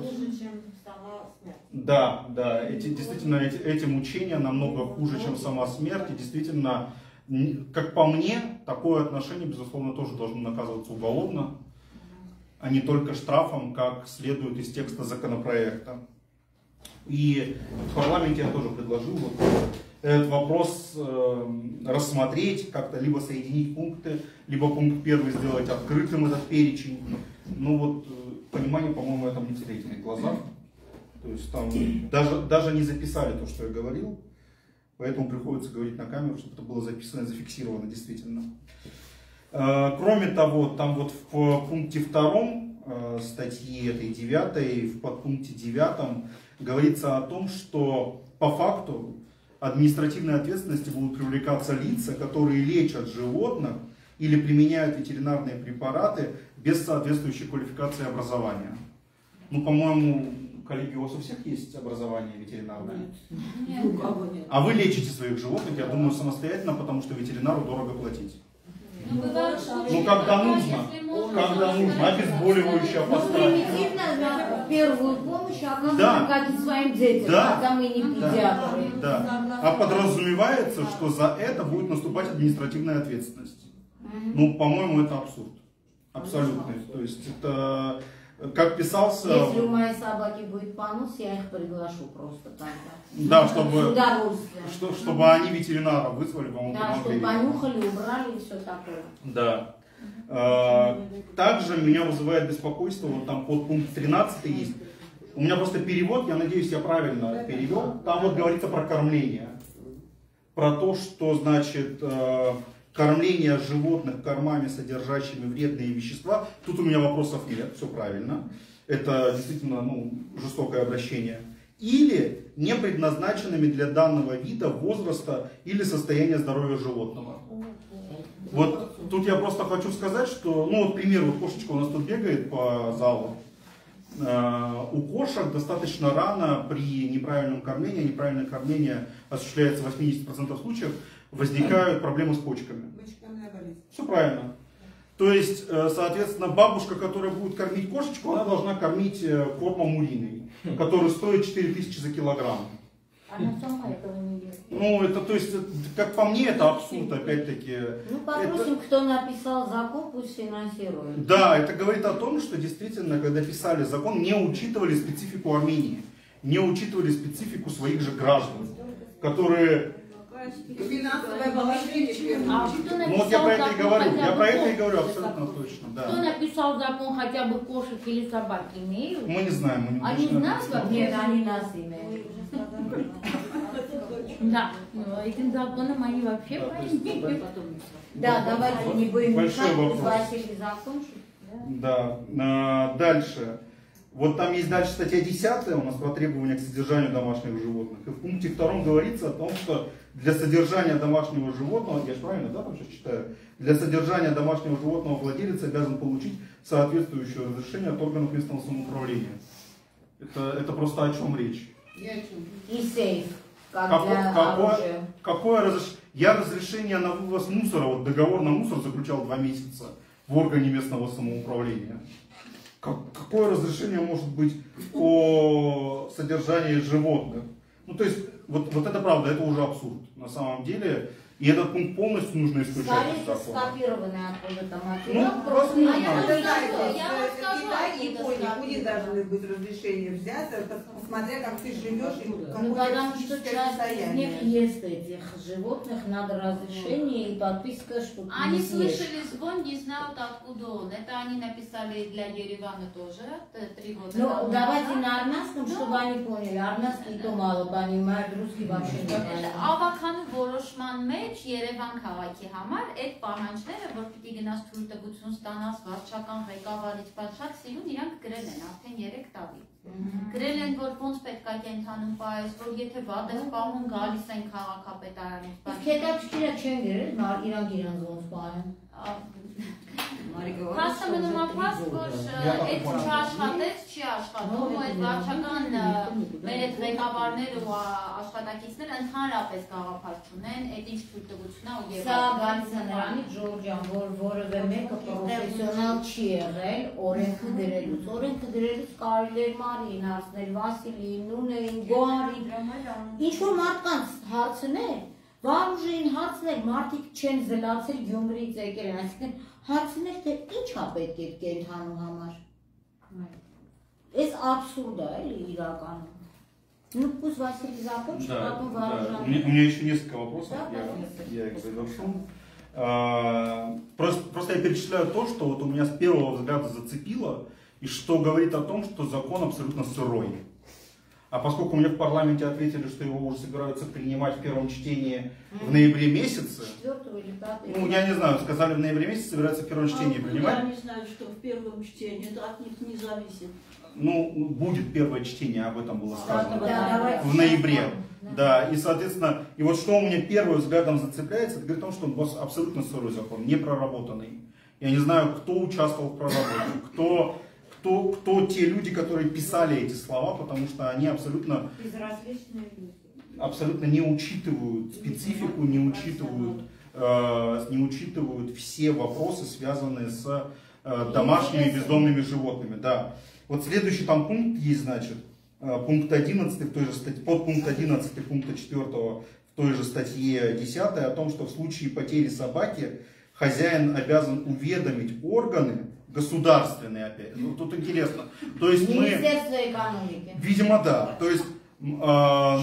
Да, действительно, эти мучения намного хуже, чем сама смерть. И действительно, как по мне, такое отношение, безусловно, тоже должно наказываться уголовно, а не только штрафом, как следует из текста законопроекта. И в парламенте я тоже предложил этот вопрос рассмотреть, как-то либо соединить пункты, либо пункт 1 сделать открытым, этот перечень. Ну вот, понимание, по-моему, этом не теряйте на глазах. То есть там даже не записали то, что я говорил, поэтому приходится говорить на камеру, чтобы это было записано и зафиксировано действительно. Кроме того, там вот в пункте 2 статьи этой 9, в подпункте 9 говорится о том, что по факту административной ответственности будут привлекаться лица, которые лечат животных или применяют ветеринарные препараты без соответствующей квалификации и образования. Ну, по-моему, коллеги, у вас у всех есть образование ветеринарное? Нет. У кого нет. А вы лечите своих животных, я думаю, самостоятельно, потому что ветеринару дорого платить. Ну, когда нужно, обезболивающее Ну, поставить. примитивно первую помощь оказываем как и своим детям, когда мы не педиатры. Да. А подразумевается, что за это будет наступать административная ответственность. Ну, по-моему, это абсурд. Абсолютный. То есть это, как писался... Если у моей собаки будет понос, я их приглашу просто тогда. Да, С удовольствием. чтобы они ветеринара вызвали, по-моему, да, чтобы понюхали, убрали и все такое. Да. Также меня вызывает беспокойство, вот там подпункт 13 есть. У меня просто перевод, я надеюсь, я правильно перевел. Там вот говорится про кормление. Про то, что значит кормление животных кормами, содержащими вредные вещества. Тут у меня вопросов нет, все правильно. Это действительно жестокое обращение. Или не предназначенными для данного вида, возраста или состояния здоровья животного. Вот тут я просто хочу сказать, что, вот пример, вот кошечка у нас тут бегает по залу. У кошек достаточно рано при неправильном кормлении, неправильное кормление осуществляется в 80% случаев, возникают проблемы с почками. Все правильно. То есть, соответственно, бабушка, которая будет кормить кошечку, она должна кормить кормом муриной, который стоит 4000 за килограмм. Она сама этого не делает. Ну, это, то есть, как по мне, это абсурд, опять-таки. Ну, попросим, кто написал закон, пусть финансирует. Да, это говорит о том, что действительно, когда писали закон, не учитывали специфику Армении, не учитывали специфику своих же граждан, которые... Финансовое положение. Ну вот я про это и говорю, абсолютно точно. Да. Кто написал закон, хотя бы кошек или собак имеют? Мы не знаем, мы Они знают, как Нет, они нас имеют. Да, этим законом они вообще понимают. Да, давайте не будем Большой мешать, вопрос. Василий закончит. Да. Дальше. Вот там есть дальше статья 10 у нас про требования к содержанию домашних животных. И в пункте 2 говорится о том, что для содержания домашнего животного, я же правильно, да, там сейчас читаю, для содержания домашнего животного владелец обязан получить соответствующее разрешение от органов местного самоуправления. Это просто о чем речь? И сейф, как для оружия. Какое разрешение? Я разрешение на вывоз мусора, вот договор на мусор заключал 2 месяца в органе местного самоуправления. Какое разрешение может быть о содержании животных? Ну, то есть, вот это правда, это уже абсурд на самом деле. И этот пункт полностью нужно исключать Скорее из всего, закона. скопированы откуда-то Ну, материал, просто не возможно. знаю. Я вам скажу, Китай, откуда Японии, куда должны быть разрешения взять, это смотря как ты живешь и Ну, какое потому что физическое часть из них состояние. ест этих животных, надо разрешение и подписка, что ты Они не съешь. слышали звон, не знают откуда он. Это они написали для Еревана тоже 3 года Ну, назад. давайте на армянском, чтобы они поняли. Армянский то мало понимают, русский вообще не понимают. Ավականու որոշման մեջ Երևան քաղաքի համար այդ պահանջները, որ պիտի գնաս թույլտվություն ստանաս վարչական ղեկավարից պատշաճ սիրուն, իրանք գրել են արդեն 3 տարի։ Գրել են, որ ոնց պետք է կենթանում պահես, որ եթե վատ ես պահում գալիս են քաղաքապետարանից։ Իսկ հետաքրքիր է չեն գրել, իրանք ոնց բան են։ Փաստը մնում է փաստ, որ այդ չաշխատեց, չի աշխատում, ու այդ վարչական մեր այդ ղեկավարներ ու աշխատակիցները ընդհանրապես գաղափար չունեն, այդ ինչ թույլտվություն է ու Սա գալիս է նրանից Ժորժ ջան, որ որևէ մեկը պրոֆեսիոնալ չի եղել օրենքը գրելուց։ Օրենքը գրելուց կարելի էր Մարին հարցնել, Վասիլին, Նունեին, Գոհարին, ինչ որ մարդկանց հարցնել, Վարուժին հարցնել, մարդիկ չեն զլացել Գյումրիից եկել են, այսինքն հարցնել, թե ինչ է պետք է կենթանու համար։ Այս աբսուրդ է, էլի իրականում։ Ну пусть Василий закончит, потом Варужан. У меня еще несколько вопросов, я их завершу. Просто я перечисляю то, что вот у меня с первого взгляда зацепило, и что говорит о том, что закон абсолютно сырой. А поскольку мне в парламенте ответили, что его уже собираются принимать в первом чтении в ноябре месяце, 4 или 5. ну я не знаю, сказали в ноябре месяце собираются в первом чтении принимать. Я не знаю, что в первом чтении, это от них не зависит. Ну, будет первое чтение, об этом было сказано. Да, в ноябре. Да, и соответственно, и вот что у меня первым взглядом зацепляется, это говорит о том, что он абсолютно сырой закон, не проработанный. Я не знаю, кто участвовал в проработке, кто те люди, которые писали эти слова, потому что они абсолютно не учитывают специфику, не учитывают все вопросы, связанные с домашними бездомными животными. Да. Вот следующий там пункт есть, значит, пункт 11 в той же статье, подпункт 11 пункта 4 в той же статье 10 о том, что в случае потери собаки хозяин обязан уведомить органы государственные опять. Ну, тут интересно. То есть Министерство экономики. Видимо, да. То есть то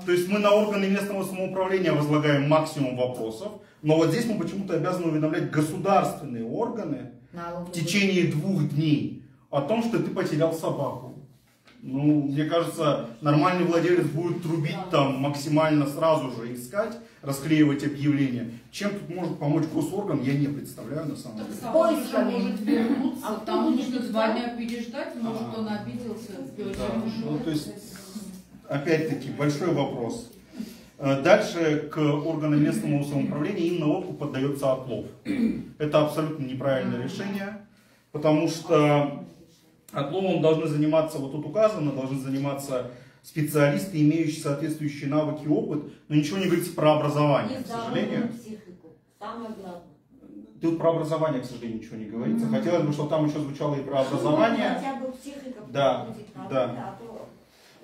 есть мы на органы местного самоуправления возлагаем максимум вопросов, но вот здесь мы почему-то обязаны уведомлять государственные органы в течение 2 дней о том, что ты потерял собаку. Ну, мне кажется, нормальный владелец будет трубить там максимально сразу же, искать, расклеивать объявления. Чем тут может помочь госорган, я не представляю на самом деле. Собака может вернуться, там нужно 2 дня переждать, может он обиделся. Да, ну, то есть, опять-таки, большой вопрос. Дальше к органам местного самоуправления им на откуп поддается отлов. Это абсолютно неправильное решение, потому что отловом должны заниматься, вот тут указано, должны заниматься специалисты, имеющие соответствующие навыки и опыт, но ничего не говорится про образование, к сожалению. Тут про образование, к сожалению, ничего не говорится. Хотелось бы, чтобы там еще звучало и про образование. Да, да.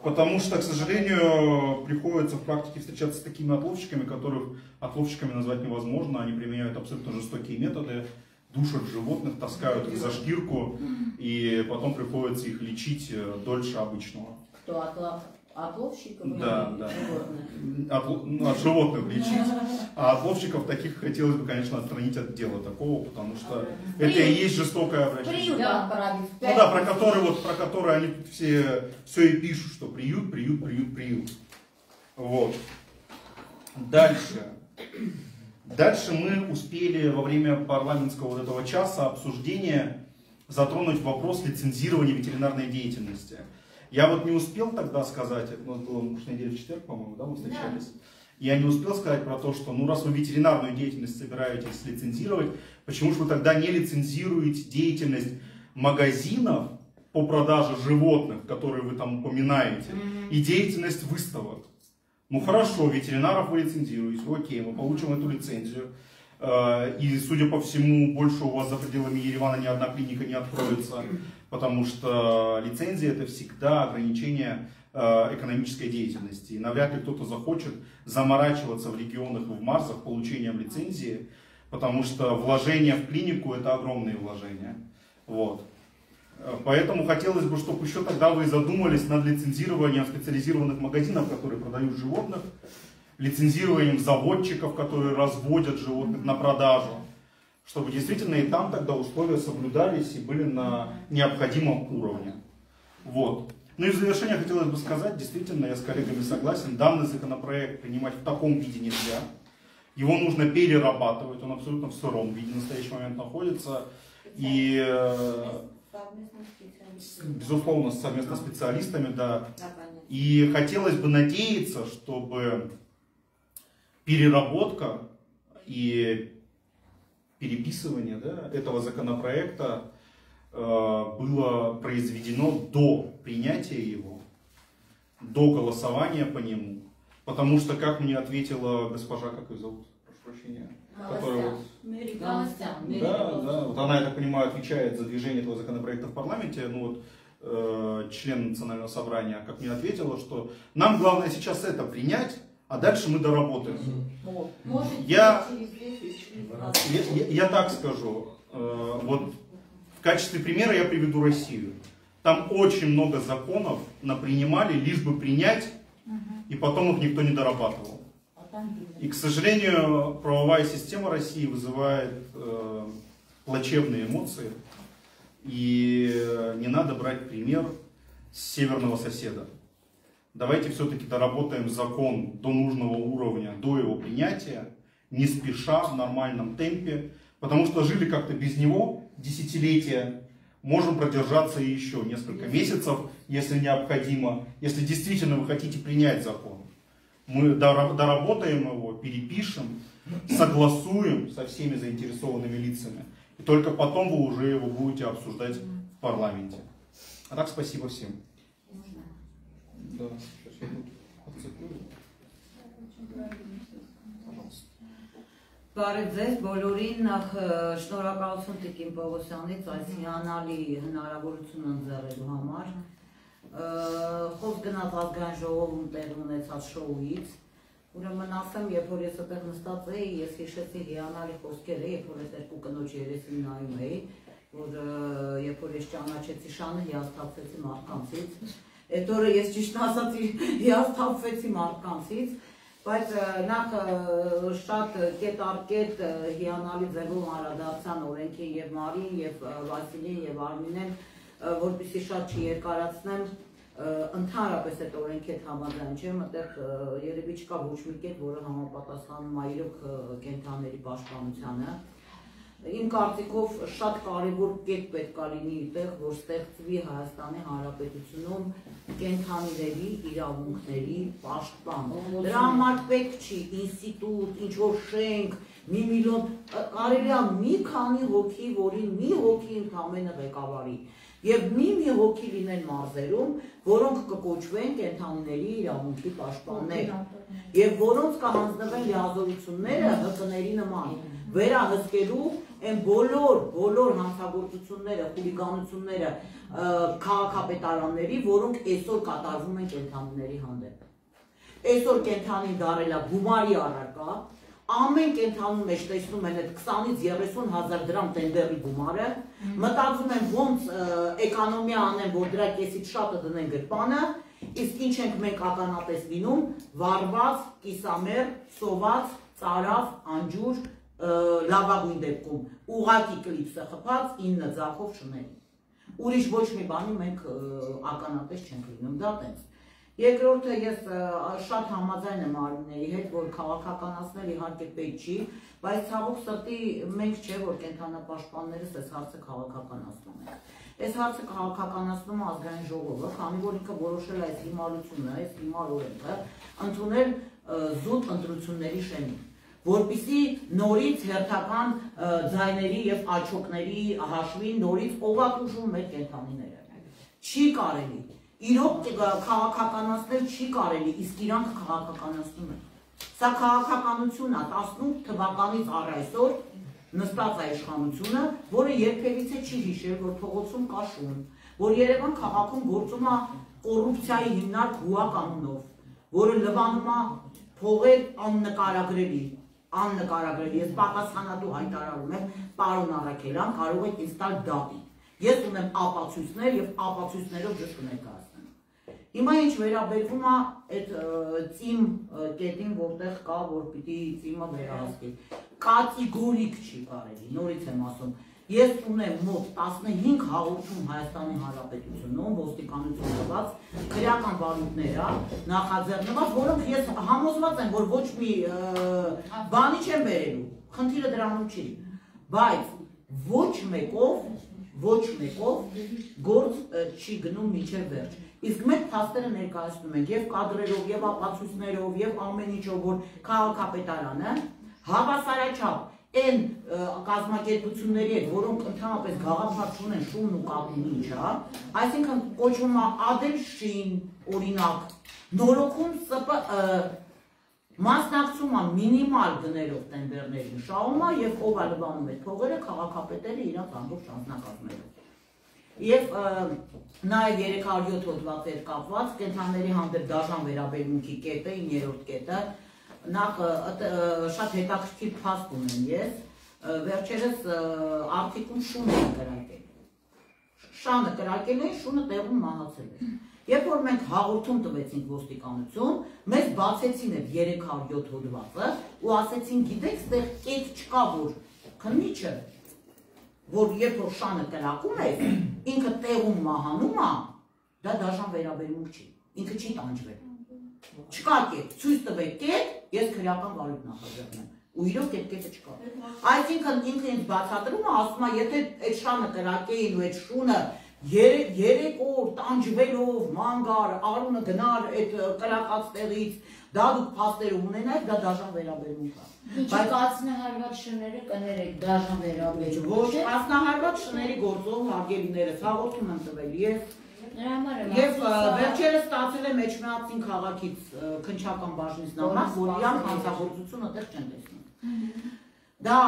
Потому что, к сожалению, приходится в практике встречаться с такими отловщиками, которых отловщиками назвать невозможно. Они применяют абсолютно жестокие методы, душат животных, таскают их за шкирку, и потом приходится их лечить дольше обычного. Кто отловщиков? Да, да. От животных лечить. А отловщиков таких хотелось бы, конечно, отстранить от дела такого, потому что это и есть жестокое обращение. Ну да, про который они все и пишут, что приют, приют, приют, приют. Вот. Дальше мы успели во время парламентского вот этого часа обсуждения затронуть вопрос лицензирования ветеринарной деятельности. Я вот не успел тогда сказать, это у нас было в прошлой неделе в четверг, по-моему, да, мы встречались. Да. Я не успел сказать про то, что, ну, раз вы ветеринарную деятельность собираетесь лицензировать, почему же вы тогда не лицензируете деятельность магазинов по продаже животных, которые вы там упоминаете, и деятельность выставок? Ну хорошо, ветеринаров вы лицензируете, окей, мы получим эту лицензию. И, судя по всему, больше у вас за пределами Еревана ни одна клиника не откроется, потому что лицензия — это всегда ограничение экономической деятельности. И навряд ли кто-то захочет заморачиваться в регионах и в Марсах получением лицензии, потому что вложения в клинику — это огромные вложения. Вот. Поэтому хотелось бы, чтобы еще тогда вы задумались над лицензированием специализированных магазинов, которые продают животных, лицензированием заводчиков, которые разводят животных на продажу, чтобы действительно и там тогда условия соблюдались и были на необходимом уровне. Вот. Ну и в завершение хотелось бы сказать, действительно, я с коллегами согласен, данный законопроект принимать в таком виде нельзя. Его нужно перерабатывать, он абсолютно в сыром виде в настоящий момент находится. И, безусловно, совместно с специалистами, да. И хотелось бы надеяться, чтобы переработка и переписывание, да, этого законопроекта было произведено до принятия его, до голосования по нему. Потому что, как мне ответила госпожа, как ее зовут, прошу прощения, которая вот... Да, вот она, я так понимаю, отвечает за движение этого законопроекта в парламенте, ну вот член Национального собрания, как мне ответила, что нам главное сейчас это принять, а дальше мы доработаем. Я так скажу, вот в качестве примера я приведу Россию. Там очень много законов напринимали, лишь бы принять, и потом их никто не дорабатывал. И, к сожалению, правовая система России вызывает плачевные эмоции. И не надо брать пример с северного соседа. Давайте все-таки доработаем закон до нужного уровня, до его принятия, не спеша, в нормальном темпе. Потому что жили как-то без него десятилетия. Можем продержаться еще несколько месяцев, если необходимо, если действительно вы хотите принять закон. Мы доработаем его, перепишем, согласуем со всеми заинтересованными лицами. И только потом вы уже его будете обсуждать в парламенте. А так спасибо всем. Да, сейчас я тут отцеплю. Пожалуйста. Բարև ձեզ բոլորին, նախ շնորհակալություն Տիկին Պողոսյանից այս հիանալի հնարավորությունը ընձեռելու համար։ Խոսք գնաց ազգային ժողովում տեղի ունեցած շոուից, ուրեմն ասեմ, երբ որ ես այդտեղ նստած էի, ես հիշեցի հիանալի խոսքերը, երբ որ այս երկու կնոջ երեսին նայում էի, որ երբ որ ես ճանաչեցի Շանը, հիասթափվեցի մարդկանցից, այդ օրը ես ճիշտ ասացի, հիասթափվեցի մարդկանցից, բայց նախ շատ կետ առ կետ հիանալի ձևով անդրադարձան օրենքին եւ Մարին, եւ Վասիլին, եւ Արմինեն, որպեսզի շատ չերկարացնեմ, ընդհանրապես այդ օրենքի հետ համաձայն չեմ, այդտեղ երևի չկա ոչ մի կետ, որը համապատասխանում է իրոք կենդանիների պաշտպանությանը։ Իմ կարծիքով շատ կարևոր կետ պետք է լինի այդտեղ, որ ստեղծվի Հայաստանի Հանրապետությունում կենդանիների իրավունքների պաշտպան։ Դրա համար պետք չի ինստիտուտ, ինչ-որ շենք, մի միլիոն, կարելի է մի քանի հոգի, որին մի հոգի ընդամենը ղեկավարի, եւ մի հոգի լինեն մարզերում, որոնք կկոչվեն կենդանիների իրավունքի պաշտպաններ, եւ որոնց կհանձնվեն լիազորությունները ՀԿ-ների նման, վերահսկելու այն բոլոր հանցագործությունները, խուլիգանությունները քաղաքապետարանների, որոնք այսօր կատարվում են կենդանիների հանդեպ։ Այսօր կենդանին դարել է գումարի առարկա, ամեն կենդանու մեջ տեսնում են այդ 20-ից 30 հազար դրամ տենդերի գումարը, մտածում են ոնց էկոնոմիա անեն, որ դրա կեսից շատը դնեն գրպանը, իսկ ինչ ենք մենք ականատես լինում, վարված, կիսամեր, սոված, ծարավ, անջուր, լավագույն դեպքում, ուղղակի կլիպսը խփած 9 ձախով շների։ Ուրիշ ոչ մի բանի մենք ականատես չենք լինում, դա տենց։ Երկրորդը ես շատ համաձայն եմ Արմինեի հետ, որ քաղաքականացնել իհարկե պետք չի, բայց ցավոք սրտի մենք չէ, որ կենդանապաշտպաններս այս հարցը քաղաքականացնում ենք։ Այս հարցը քաղաքականացնում է ազգային ժողովը, քանի որ ինքը որոշել է այս հիմարությունը, այս հիմար օրենքը ընդունել զուտ ընտրությունների շեմին, որպեսզի նորից հերթական ձայների եւ աչոկների հաշվին նորից օղակուժում մեր կենդանիները։ Չի կարելի։ Իրոք քաղաքականացնել չի կարելի, իսկ իրանք քաղաքականացնում են։ Սա քաղաքականություն է 18 թվականից առ այսօր նստած է իշխանությունը, որը երբևիցե չի հիշել, որ փողոցում կա շուն, որ Երևան քաղաքում գործում է կոռուպցիայի հիմնարկ հուա կանոնով, որը լվանում է փողեր աննկարագրելի։ Ես պատասխանատու հայտարարում եմ, պարոն Առաքելյան, կարող եք ինձ տալ դատի։ Ես ունեմ ապացույցներ եւ ապացույցներով ձեզ կներկայացնեմ։ Հիմա ինչ վերաբերվում է այդ ծիմ կետին, որտեղ կա, որ պիտի ծիմը վերահսկի։ Կատեգորիկ չի կարելի, նորից եմ ասում։ Ես ունեմ մոտ 15 հաղորդում Հայաստանի Հանրապետությունում ոստիկանություն տված քրեական վարույթները նախաձեռնված, որոնք ես համոզված եմ, որ ոչ մի բանի չեմ բերելու, խնդիրը դրանում չի, բայց ոչ մեկով գործ չի գնում մինչև վերջ։ Իսկ մենք փաստերը ներկայացնում ենք եւ կադրերով, եւ ապացույցներով, եւ ամեն ինչով, որ քաղաքապետարանը հավասարաչափ այն կազմակերպությունների հետ, որոնք ընդհանրապես գաղափար չունեն շունն ու կապն ինչ, այսինքն կոչվում է Ադելշին, օրինակ, նորոգում ՍՊ մասնակցում է մինիմալ գներով տենդերների մշակումը եւ ով ալբանում է փողերը քաղաքապետերը իրաց ամբողջ անձնակազմերով։ Եվ նաեւ 307 հոդվածի հետ կապված կենտրոնների հանդեպ դաժան վերաբերմունքի կետը 9-րդ կետը նախ շատ հետաքրքիր փաստ ունեմ ես վերջերս արտիկում շուն է կրակել։ Շանը կրակել է, շունը տեղում մահացել է։ Երբ որ մենք հաղորդում տվեցինք ոստիկանություն, մեզ բացեցին այդ 307 հոդվածը ու ասեցին, գիտեք, ստեղ կետ չկա, որ քննիչը, որ երբ որ շանը կրակում է, ինքը տեղում մահանում է, դա դաժան վերաբերմունք չի, ինքը չի տանջվել։ Չկա կետ, ցույց տվեք կետ, ես քրեական վարույթ նախաձեռնեմ։ Ու իրոք այդ կետը չկա։ Այսինքն ինքը ինձ բացատրում է, ասում է, եթե այդ շանը կրակեին ու այդ շունը 3 օր տանջվելով, մանգար, արունը գնար այդ կրակած տեղից, դա դուք փաստեր ունենայիք, դա դաժան վերաբերմունք է։ Բայց կացնահարված շները կներեք դաժան վերաբերմունք։ Ոչ, կացնահարված շների գործով հարգելիներս հաղորդում եմ տվել ես։ Եվ վերջերս ստացել եմ Էջմիածին քաղաքից քննչական բաժնից նամակ, որ իրանք հանցագործությունը այդտեղ չեն տեսնում։ Դա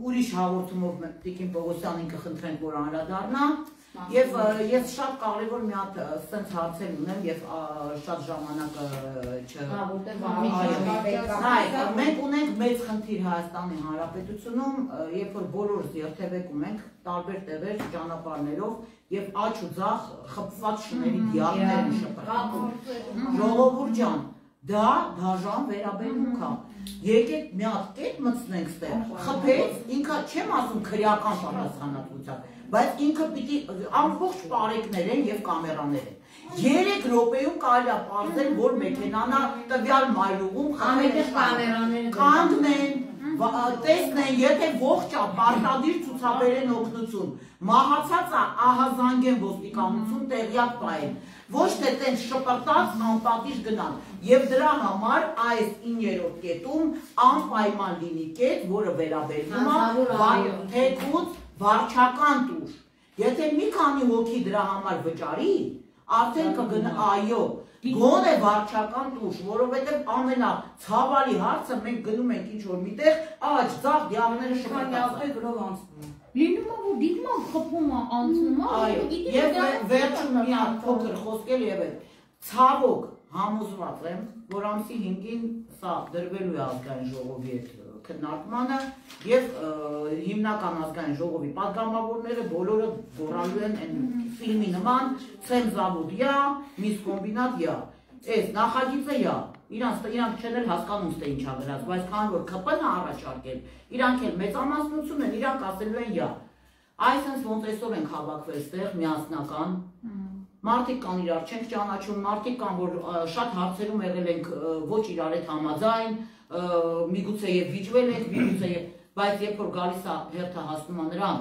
ուրիշ հաղորդումով Տիկին Պողոսյանին կխնդրենք, որ անդրադառնա, եւ ես շատ կարեւոր մի հատ sense հարցեր ունեմ եւ շատ ժամանակը մենք ունենք մեծ խնդիր Հայաստանի Հանրապետությունում, երբ որ բոլորս երթևեկում ենք տարբեր տեղեր ճանապարհներով եւ աճ ու ձախ խփված շների դիակներ են շփռվում։ Ժողովուրդ ջան, դա դաժան վերաբերմունք է։ Եկեք մի հատ կետ մտցնենք ստեղ, խփեց, ինքը չեմ ասում քրեական պատասխանատվությամբ, բայց ինքը պիտի ամբողջ պարեկներ են եւ կամերաներ են։ 3 րոպեում կարելի է պարզել, որ մեքենան է տվյալ մայրուղում կանգնեն, տեսնեն, եթե ողջ է, պարտադիր ցուցաբերեն օգնություն, մահացած է ահազանգեն ոստիկանություն տեղյակ պահեն, ոչ թե տենց շպրտած անպատիժ գնան, եւ դրա համար այս 9-րդ կետում անպայման լինի կետ, որը վերաբերվում է թեկուզ վարչական տուժ։ Եթե մի քանի հոգի դրա համար վճարի, արդեն կգնա այո, գոնե վարչական տուժ, որովհետև ամենացավալի հարցը մենք գնում ենք ինչ-որ միտեղ, աջ, ձախ, դիաղները շպրտացել գրով անցնում։ Լինում է, որ դիտում է խփում է, անցնում է, այո, եւ վերջում մի հատ փոքր խոսքել եւ այդ ցավոք համոզված եմ, որ ամսի 5-ին սա դրվելու է ազգային ժողովի հետ քննարկմանը եւ հիմնական ազգային ժողովի պատգամավորները բոլորը գոռալու են այն ֆիլմի նման ցենզավոդիա, միսկոմբինատ յա։ Այս նախագիծը յա։ Իրանք չեն էլ հասկանում թե ինչա գրած, բայց քանի որ ԿՊ-ն է առաջարկել, իրանք էլ մեծամասնություն են, իրանք ասելու են յա։ Այսինքն ոնց այսօր ենք հավաքվել ստեղ միասնական։ Մարդիկ կան իրար չենք ճանաչում, մարդիկ կան, որ շատ հարցերում եղել ենք ոչ իրար հետ համաձայն, միգուցե եւ վիճվել ենք, միգուցե եւ, բայց երբ որ գալիս է հերթը հասնում է նրան,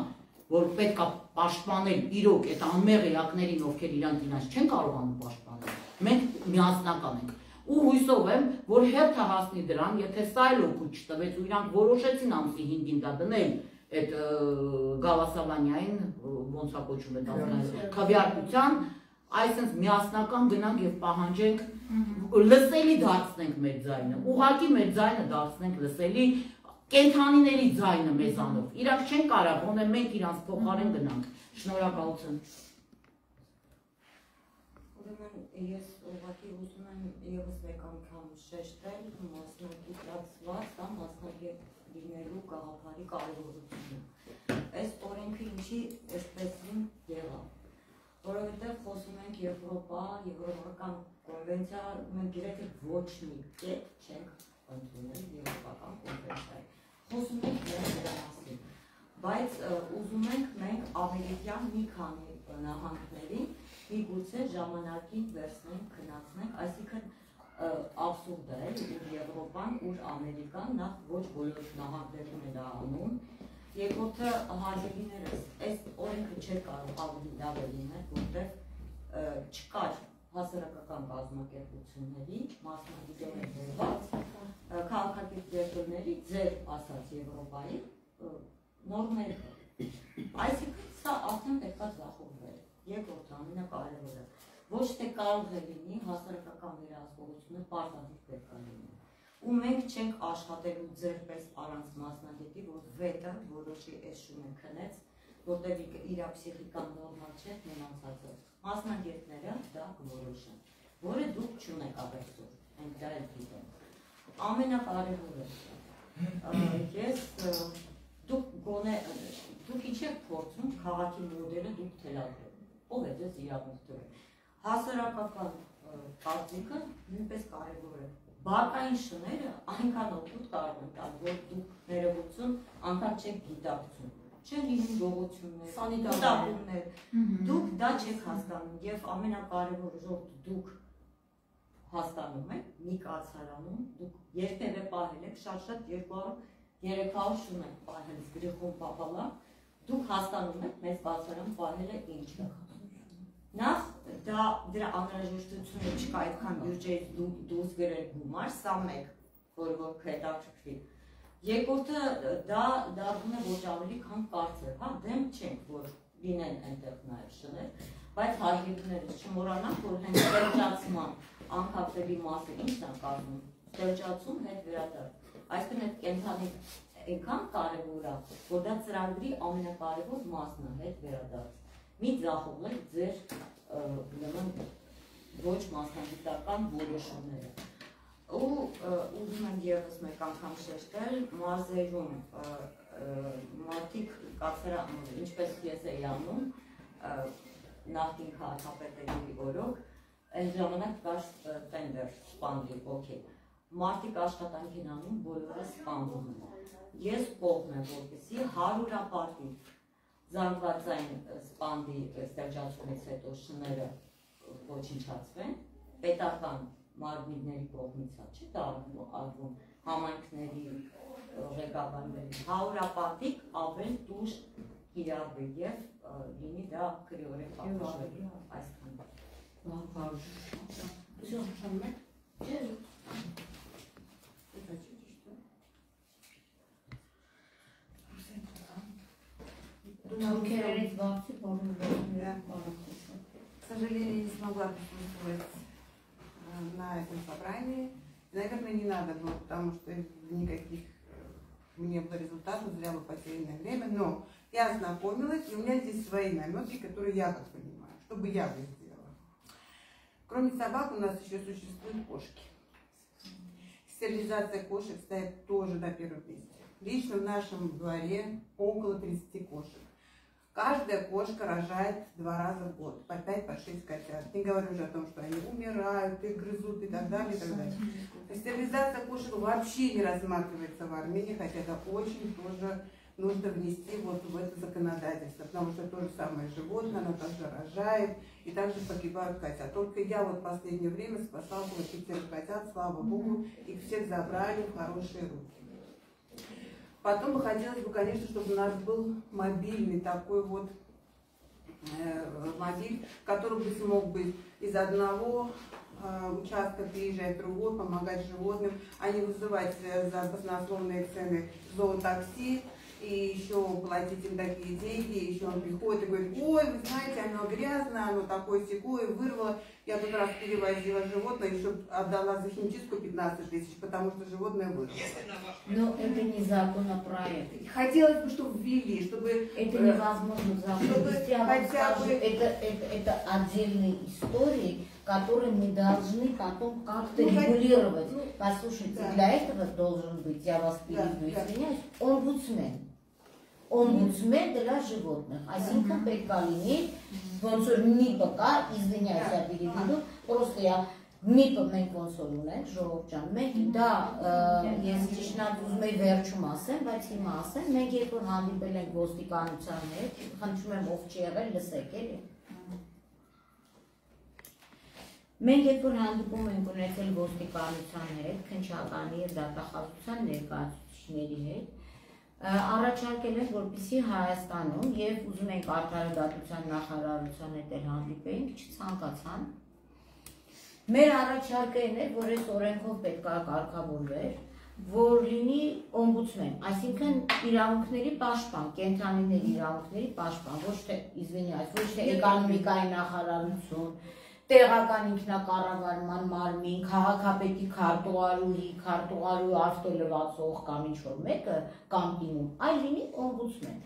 որ պետք է պաշտպանել իրոք այդ անմեղ էակներին, ովքեր իրանք չեն կարողանում պաշտպանել, մենք միասնական ենք։ Ու հույսով եմ, որ հերթը հասնի դրան, եթե սա էլ օգուտ չտվեց ու իրանք որոշեցին ամսի 5-ին դա դնել այդ Գալասավանյային, ոնց է կոչվում այդ քվեարկության, այսինքն միասնական գնանք եւ պահանջենք լսելի դարձնենք մեր ձայնը, ուղղակի մեր ձայնը դարձնենք լսելի, կենթանիների ձայնը մեզանով, իրանք չեն կարող, ոնե մենք իրանց փոխարեն գնանք, շնորհակալություն։ Ես ուղղակի ուզում եմ ևս մեկ անգամ շեշտել մասնակցված կամ մասնակից լինելու գաղափարի կարևորությունը։ Այս օրենքը ինչի այսպեսին եղավ, որովհետև խոսում ենք եվրոպական կոնվենցիա, մենք գրեթե ոչ մի կետ չենք ընդունել եվրոպական կոնվենցիայի։ Խոսում ենք մեր դրա մասին, բայց ուզում ենք մենք ամերիկյան մի քանի նահանգներին միգուցե ժամանակին վերցնենք, քննացնենք, այսինքն աբսուրդ է, ուր Եվրոպան, ուր Ամերիկան, նախ ոչ բոլոր նահանգներում է դա անում։ Երկրորդը հարգելիներս, այս օրենքը չէր կարող ավելի լավ լինել, որտեղ չկար հասարակական կազմակերպությունների մասնագիտորեն դրված քաղաքակիրթ երկրների ձեր ասած Եվրոպայի նորմերը։ Այսինքն սա արդեն պետք է ձախողվել։ Երկրորդ ամենակարևորը ոչ թե կարող է լինի հասարակական վերահսկողությունը պարտադիր պետք է լինի։ Ու մենք չենք աշխատելու ձեր պես առանց մասնագետի, որ վետը որոշի այս շունը քնեց, որտեղ իր փսիխիկան նորմալ չէ, մենացածը։ Մասնագետները դա կորոշեն, որը դուք չունեք ապերսոր, մենք դա էլ գիտենք։ Ամենակարևորը ես դուք ինչ եք փորձում քաղաքի մոդելը դուք թելադրել, ով է ձեզ իրավունք տվել։ Հասարակական կարծիքը նույնպես կարևոր է։ Բակային շները այնքան օգուտ կարող են տալ, որ դուք ներողություն անգամ չեք գիտակցում։ Չեն լինում գողություններ, սանիտարներ, դուք դա չեք հասկանում եւ ամենակարևորը ժողովուրդ դուք հասկանում եք մի կացարանում, դուք երբևէ պահել եք շատ 200-300 շուն եք պահել գրիխում պապալա, դուք հասկանում եք մեծ կացարան պահելը ինչ է։ Նախ դրա անհրաժեշտությունը չկա այդքան բյուջեից դուրս գրել գումար, սա մեկ, որ հետաքրքրի։ Երկրորդը դա դառնում է ոչ ավելի քան կարծել, հա, դեմ չենք, որ լինեն այնտեղ նաև շներ, բայց հարգիվները չմոռանանք, որ հենց ստեղծացման անկապելի մասը ի՞նչն է կազմում, ստեղծացում հետ վերադարձ։ Այսինքն այդ կենթանի այնքան կարևոր է, որ դա ծրագրի ամենակարևոր մասն է հետ վերադարձ։ Մի ձախողել ձեր ուրեմն ոչ մասնագիտական որոշումները։ Ու ուզում եմ ևս մեկ անգամ շեշտել, մարզերում մարդիկ կացարան, ինչպես ես էի անում, նախկին քաղաքապետերի օրոք, այն ժամանակ կար տենդեր, սպանդի, օքեյ։ Մարդիկ աշխատանք են անում, բոլորը սպանդում են։ Ես կողմ եմ, որպեսզի 100 ապարտիկ զանգվածային սպանդի ստեղծումից հետո շները ոչնչացվեն, պետական մարմինների կողմից չի դա արվում համայնքների ղեկավարների 100 ապարտիկ ավել տուժ կիրառվի եւ լինի դա քրեորեն պատժելի այսքան։ К сожалению, не смогла присутствовать на этом собрании. Наверное, не надо было, потому что никаких не было результатов, зря было потерянное время. Но я ознакомилась, и у меня здесь свои наметки, которые я как понимаю, что бы я бы сделала. Кроме собак у нас еще существуют кошки. Стерилизация кошек стоит тоже на первом месте. Лично в нашем дворе около 30 кошек. Каждая кошка рожает 2 раза в год, по 5-6 котят. Не говорю уже о том, что они умирают, их грызут и так далее, и так далее. Стерилизация кошек вообще не рассматривается в Армении, хотя это очень тоже нужно внести вот в это законодательство, потому что то же самое животное, оно также рожает, и также погибают котята. Только я вот в последнее время спасала вот 5 котят, слава Богу, их всех забрали в хорошие руки. Потом бы хотелось бы, конечно, чтобы у нас был мобильный такой вот мобиль, который бы смог быть из одного участка приезжать в другой, помогать животным, а не вызывать за баснословные цены зоотакси и еще платить им такие деньги, еще он приходит и говорит: ой, вы знаете, оно грязное, оно такое-сякое, вырвало. Я тут раз перевозила животное, еще отдала за химчистку 15 000, потому что животное вырвало. Но это не законопроект. Хотелось бы, чтобы ввели, чтобы... Это невозможно заводить. Я вам скажу, это отдельные истории, которые мы должны потом как-то регулировать. Послушайте, для этого должен быть, я вас перебью, извиняюсь, омбудсмен. Омбудсмен для животных. Այսինքն պետք է լինի, ոնց որ ՄԻՊ-ը կա, извиняюсь, я переведу, просто я ՄԻՊ-ը մենք ոնց որ ունենք, ժողովուրդ ջան, մենք դա ես ճիշտ ուզում եի վերջում ասեմ, բայց հիմա ասեմ, մենք երբ որ հանդիպել ենք ոստիկանության հետ, խնդրում եմ ով չի եղել, լսեք էլի։ Մենք երբ որ հանդիպում ենք ունեցել ոստիկանության հետ, քննչականի եւ դատախազության ներկայացուցիչների հետ, առաջարկել ենք, որպեսզի Հայաստանում եւ ուզում ենք Արդարադատության նախարարության հետ էլ հանդիպեինք, չցանկացան, Մեր առաջարկն էր, որ այս օրենքով պետք է կարգավորվեր, որ լինի օմբուդսմեն, այսինքն իրավունքների պաշտպան, կենդանիների իրավունքների պաշտպան, ոչ թե էկոնոմիկայի նախարարություն, տեղական ինքնակառավարման մարմին, քաղաքապետի քարտուղարու ավտոլվացող կամ ինչ-որ մեկը կամ դիմում, այլ լինի օմբուդսմեն,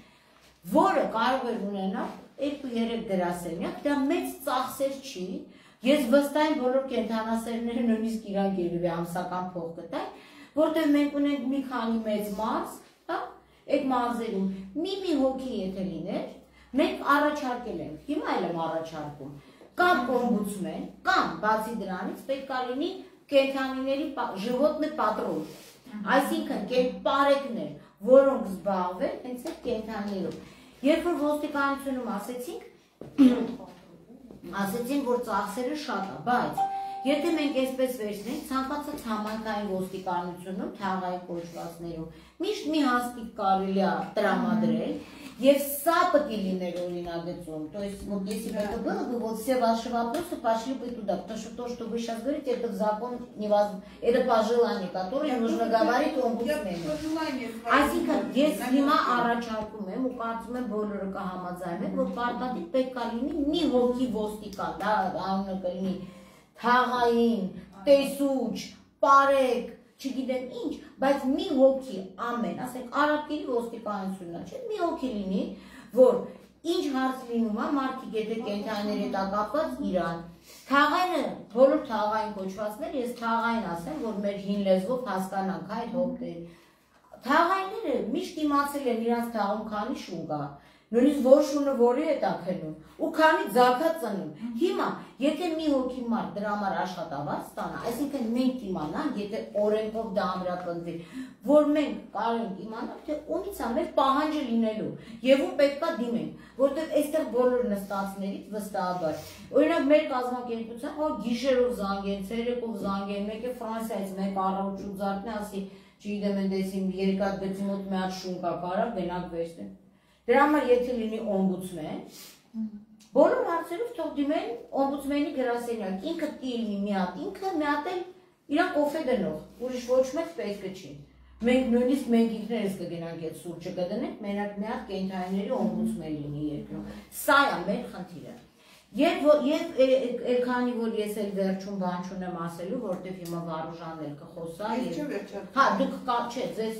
որը կարող է ունենալ 2-3 գրասենյակ, դա մեծ ծախսեր չի, ես վստահ եմ բոլոր կենդանասերները նույնիսկ իրանք երևի ամսական փող կտան, որտեղ մենք ունենք մի քանի մեծ մարզ, հա, այդ մարզերում մի հոգի եթե լիներ, մենք առաջարկել ենք, հիմա էլ եմ առաջարկում, կամ օմբուդսմեն, կամ բացի դրանից պետք է լինի կենդանիների ժողովրդի պատրոն, այսինքն պարեկներ, որոնք զբաղվել հենց այդ կենդանիներով, երբ որ ոստիկանությունում ասեցին, որ ծախսերը շատ է, բայց եթե մենք այսպես վերցնենք, ցանկացած համայնքային ոստիկանությունում, թաղային կոչվածներում, միշտ մի հաստիկ կարելի է տրամադրել, եւ սա պետք է լիներ օրինագծում, то есть вот если бы это было бы, вот все ваши вопросы пошли бы туда, потому что то, что вы сейчас говорите, это в закон невозможно, это пожелание, которое нужно говорить омбудсмену. Այսինքն ես հիմա առաջարկում եմ ու կարծում եմ բոլորը կհամաձայնեն, որ պարտադիր պետք է լինի մի հոգի ոստիկան, դա անունը կլինի թաղային, տեսուչ, պարեկ, չգիտեմ ինչ, բայց մի հոգի ամեն, ասենք արաբկերի ոստիկանությունն է, չէ, մի հոգի լինի, որ ինչ հարց լինում է, մարդիկ եթե կենդանիների հետ կապված իրան, թաղայինը, բոլոր թաղային կոչվածներ, ես թաղային ասեմ, որ մեր հին լեզվով հասկանանք այդ հոգներ, թաղայինները միշտ իմացել են իրանց թաղում քանի շուն կա, նույնիսկ որ շունը որի է տաքնում, ու քանի ձագա ծնում, հիմա, եթե մի հոգի մարդ դրա համար աշխատավարձ ստանա, այսինքն մենք իմանանք, եթե օրենքով դա ամրապնդվի, որ մենք կարող ենք իմանալ, թե ումից է մեր պահանջը լինելու, եւ ում պետք է դիմենք, որտեղ այստեղ բոլոր նստածներից վստահաբար, օրինակ մեր կազմակերպության, հա գիշերով զանգեն, ցերեկով զանգեն, մեկը Ֆրանսիայից մեկ առողջ ու զարդն ասի, չգիտեմ ընդեսին երկաթգծի մոտ մի հատ շուն կա, կարա գնանք վերցնենք։ Դրա համար եթե լինի օմբուդսմեն, բոլոր հարցերով թող դիմեն օմբուդսմենի գրասենյակ, ինքը լինի մի հատ, ինքը մի հատ էլ իրան կոֆե դնող, ուրիշ ոչ մեկ պետք չի։ Մենք նույնիսկ մենք ինքներս կգնանք այդ սուրճը կդնենք, մենակ մի հատ կենդանիների օմբուդսմեն լինի երկրում։ Սա է մեր խնդիրը։ Եվ քանի որ ես էլ վերջում բան չունեմ ասելու, որտեվ հիմա Վարուժանն էլ կխոսա։ Հա, դուք չէ, ձեզ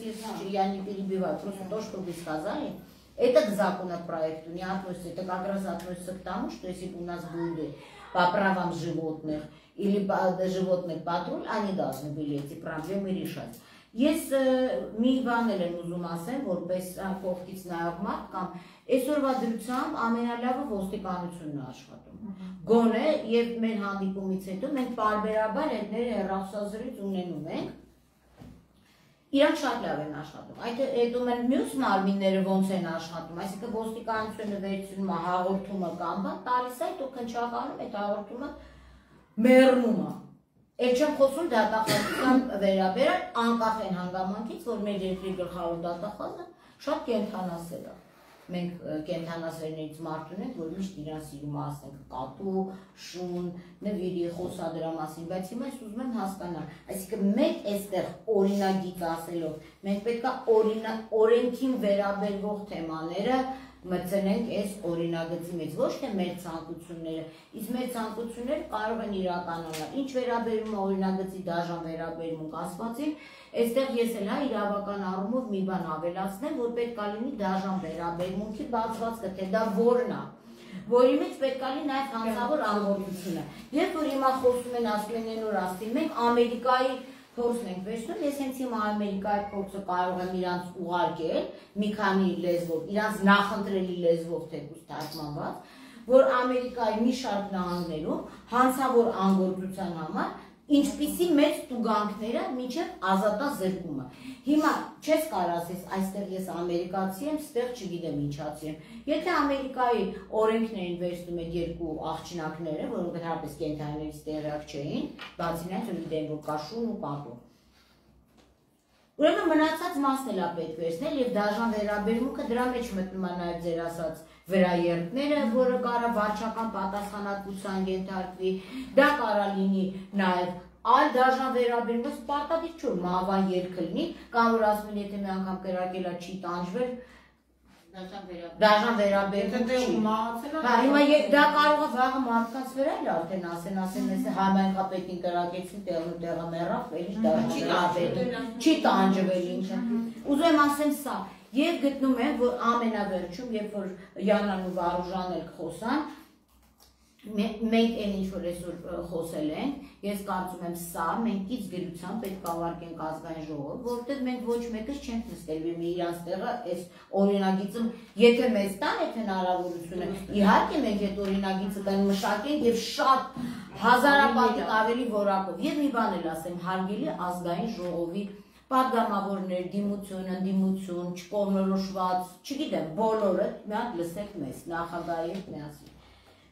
я не перебиваю, просто то, что вы сказали. Это к законопроекту не относится, это как раз относится к тому, что если бы у нас были по правам животных или животных патруль, они должны были эти проблемы решать. Ես մի բան եմ ուզում ասեմ, որպես կողքից նայող մարդ կամ այսօրվա դրությամբ ամենալավը ոստիկանությունն է աշխատում։ Գոնե եւ մեր հանդիպումից հետո մենք բարբերաբար այդները հեռախոսազրույց ունենում ենք։ Իրանք շատ լավ են աշխատում։ Այդ մենք մյուս մարմինները ոնց են աշխատում, այսինքն ոստիկանությունը վերցնում է հաղորդումը կամ բան տալիս է, դու քնչականում այդ հաղորդումը մեռնում է։ Էլ չեմ խոսում դատախազության վերաբերյալ անկախ են հանգամանքից, որ մեր երկրի գլխավոր դատախազը շատ կենդանասեր է։ Մենք կենդանասերներից մարդ ունենք, որ միշտ իրան սիրում է ասենք կատու, շուն, նվիրի, խոսա դրա մասին, բայց հիմա ես ուզում եմ հասկանալ, այսինքն մենք այստեղ օրինագիծ ասելով, մենք պետք է օրենքին վերաբերվող թեմաները մտցնենք այս օրինագծի մեջ, ոչ թե մեր ցանկությունները, իսկ մեր ցանկությունները կարող են իրականանալ։ Ինչ վերաբերում է օրինագծի դաժան վերաբերմունք ասվածին, այստեղ ես էլ իրավական առումով մի բան ավելացնեմ, որ պետք է լինի դաժան վերաբերմունքի բացվածքը, թե դա որն է, որի մեջ պետք է լինի նաև հանցավոր անգործությունը։ Երբ որ հիմա խոսում են ասում են նոր ասին, մենք Ամերիկայի փորձն ենք վերցնում, ես հենց հիմա Ամերիկայի փորձը կարող եմ իրանց ուղարկել մի քանի լեզվով, իրանց նախընտրելի լեզվով թեկուզ թարգմանված, որ Ամերիկայի մի շարք նահանգներում հանցավոր անգործության համար ինչպիսի մեծ տուգանքները մինչև ազատազրկումը։ Հիմա չես կարող ասես, այստեղ ես ամերիկացի եմ, ստեղ չգիտեմ ինչացի եմ։ Եթե Ամերիկայի օրենքներին վերցնում եք երկու աղջնակները, որոնք դեռապես կենդանիներից տեղյակ չէին, բացի նրանից, որ գիտեն, որ կա շուն ու կատու։ Ուրեմն մնացած մասն էլ է պետք վերցնել եւ դաժան վերաբերմունքը դրա մեջ մտնում է նաեւ ձեր ասած վրա երկները, որը կարա վարչական պատասխանատվության ենթարկվի, դա կարա լինի նաև այլ դաժան վերաբերումս պարտադիր չէ մահվան երգը լինի, կամ որ ասում են եթե մի անգամ կրակելա չի տանջվել, դաժան վերաբերում չի։ Հա, հիմա դա կարող է վաղը մարդկանց վրա էլ արդեն ասեն ես համայնքապետին կրակեցին տեղը մեռավ, էլի դաժան չի տանջվել ինքը։ Ուզում եմ ասեմ սա, եւ գտնում եմ, որ ամենավերջում, երբ որ Յանան ու Վարուժան էլ խոսան, մենք այն ինչ որ այսօր խոսել ենք, ես կարծում եմ սա մենքից գրությամբ պետք է ավարտենք ազգային ժողով, որովհետև մենք ոչ մեկս չենք նստելու մի իրանց տեղը այս օրինագիծը, եթե մեզ տան այդ հնարավորությունը, իհարկե մենք այդ օրինագիծը կմշակենք եւ շատ հազարապատիկ ավելի որակով։ Եվ մի բան էլ ասեմ, հարգելի ազգային ժողովի պատգամավորներ, դիմություն, ընդդիմություն, չկողմնորոշված, չգիտեմ, բոլորը մի հատ լսեք մեզ, նախագահի հետ միասին։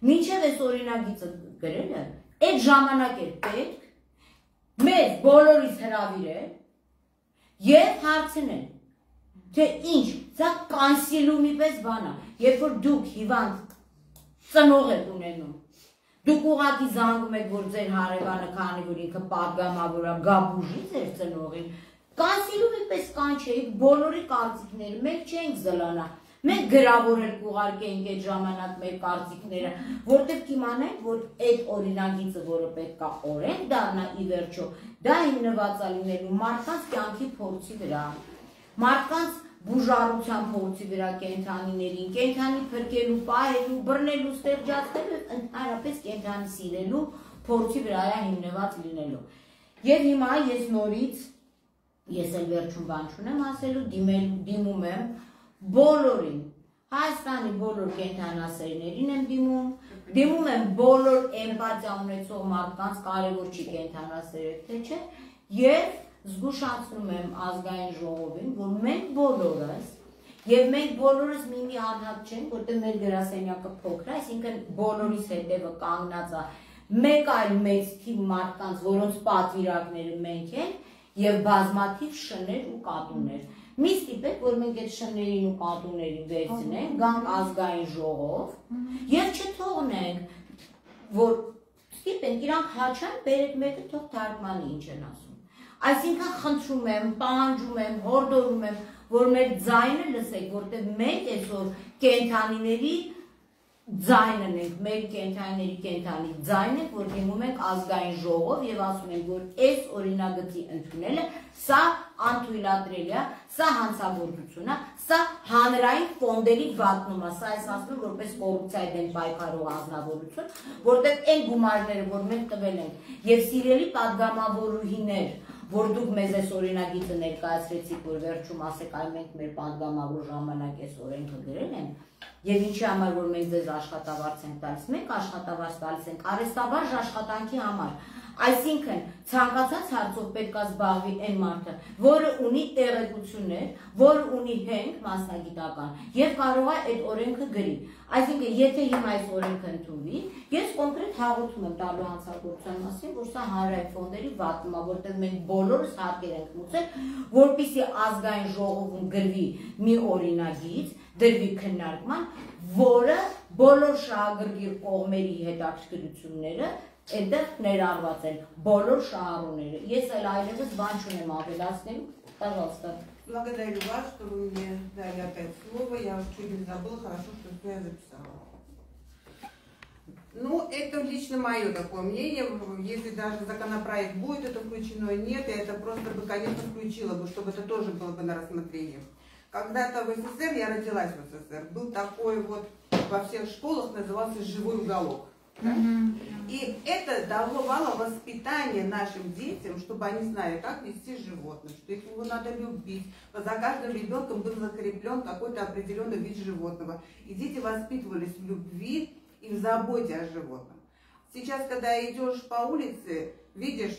Մինչև այս օրինագիծը գրելը, այդ ժամանակ էր պետք մեզ բոլորիս հրավիրել եւ հարցնել, թե ինչ, սա կանսիլումի պես բան է, երբ որ դուք հիվանդ ծնող եք ունենում, դուք ուղղակի զանգում եք, որ ձեր հարևանը քանի որ ինքը պատգամավոր է, գաբուժի ձեր ծնողին, կանսիլումի պես կանչեիք բոլորի կարծիքները, մենք չենք զլանա, մենք գրավորել կուղարկենք այդ ժամանակ մեր կարծիքները, որտեղ կիմանենք, որ այդ օրինագիծը, որը պետք է օրենք դառնա ի վերջո, դա հիմնված է լինելու մարդկանց կյանքի փորձի վրա, մարդկանց բուժարության փորձի վրա կենդանիներին, կենդանի փրկելու, պահելու, բռնելու, ստեղծելու, ընդհանրապես կենդանի սիրելու փորձի վրա է հիմնված լինելու։ Եվ հիմա ես նորից, ես էլ վերջում բան չունեմ ասելու, դիմում եմ բոլորին, Հայաստանի բոլոր կենդանասերներին եմ դիմում եմ բոլոր էմպաթիա ունեցող մարդկանց, կարևոր չի կենդանասերը թե չէ, եւ զգուշացնում եմ ազգային ժողովին, որ մենք բոլորս, եւ մենք բոլորս մի անհատ չենք, որտեղ մեր գրասենյակը փոքր է, այսինքն բոլորիս հետևը կանգնած է մեկ այլ մեծ թիվ մարդկանց, որոնց պատվիրակները մենք ենք, եւ բազմաթիվ շներ ու կատուներ։ Մի ստիպեք, որ մենք այդ շներին ու կատուներին վերցնենք, գանք ազգային ժողով եւ չթողնենք, որ ստիպենք իրանք հաչան, բերեք մեկը թող թարգմանի ինչ են ասում։ Այսինքն խնդրում եմ, պահանջում եմ, հորդորում եմ, որ մեր ձայնը լսեք, որտեղ մենք այսօր կենդանիների ձայնն ենք, մեր կենդանիների կենդանի ձայնն ենք, որ դիմում ենք ազգային ժողով եւ ասում ենք, որ այս օրինագծի ընդունելը սա անթույլատրելի է, սա հանցագործություն է, սա հանրային ֆոնդերի վատնում է, սա ես ասում եմ որպես կոռուպցիայի դեմ պայքարող անձնավորություն, որտեղ այն գումարները, որ մենք տվել ենք, եւ սիրելի պատգամավորուհիներ, որ դուք մեզ այս օրինագիծը ներկայացրեցիք, որ վերջում ասեք, այ մենք մեր պատգամավոր ժամանակ այս օրենքը գրել ենք, եւ ինչի համար որ մենք ձեզ աշխատավարձ ենք տալիս, մենք աշխատավարձ տալիս ենք արհեստաբար աշխատանքի համար, այսինքն ցանկացած հարցով պետք է զբաղվի այն մարդը, որը ունի տեղեկություններ, որը ունի հենք մասնագիտական եւ կարող է այդ օրենքը գրի, այսինքն եթե հիմա այս օրենքը ընդունվի, ես կոնկրետ հաղորդում եմ տալու հանցագործության մասին, որ սա հանրային ֆոնդերի վատնում է, որտեղ մենք բոլորս հարկեր ենք մուծել, որպեսզի ազգային ժողովում գրվի մի օրինագիծ, դրվի քննարկման, որը բոլոր շահագրգիռ կողմերի հետաքրքրությունները այնտեղ ներառված են, բոլոր շահառուները։ Ես էլ այլևս բան չունեմ ավելացնելու, пожалуйста. Благодарю вас, что вы мне дали опять слово. Я чуть не забыла, хорошо, что все я записала. Ну, это лично мое такое мнение. Если даже законопроект будет это включено, нет, я это просто бы, конечно, включила бы, чтобы это тоже было бы на рассмотрение. Когда-то в СССР, я родилась в СССР, был такой вот, во всех школах назывался «Живой уголок». Да? И это давало воспитание нашим детям, чтобы они знали, как вести животных, что его надо любить. За каждым ребенком был закреплен какой-то определенный вид животного. И дети воспитывались в любви и в заботе о животном. Сейчас, когда идешь по улице, видишь,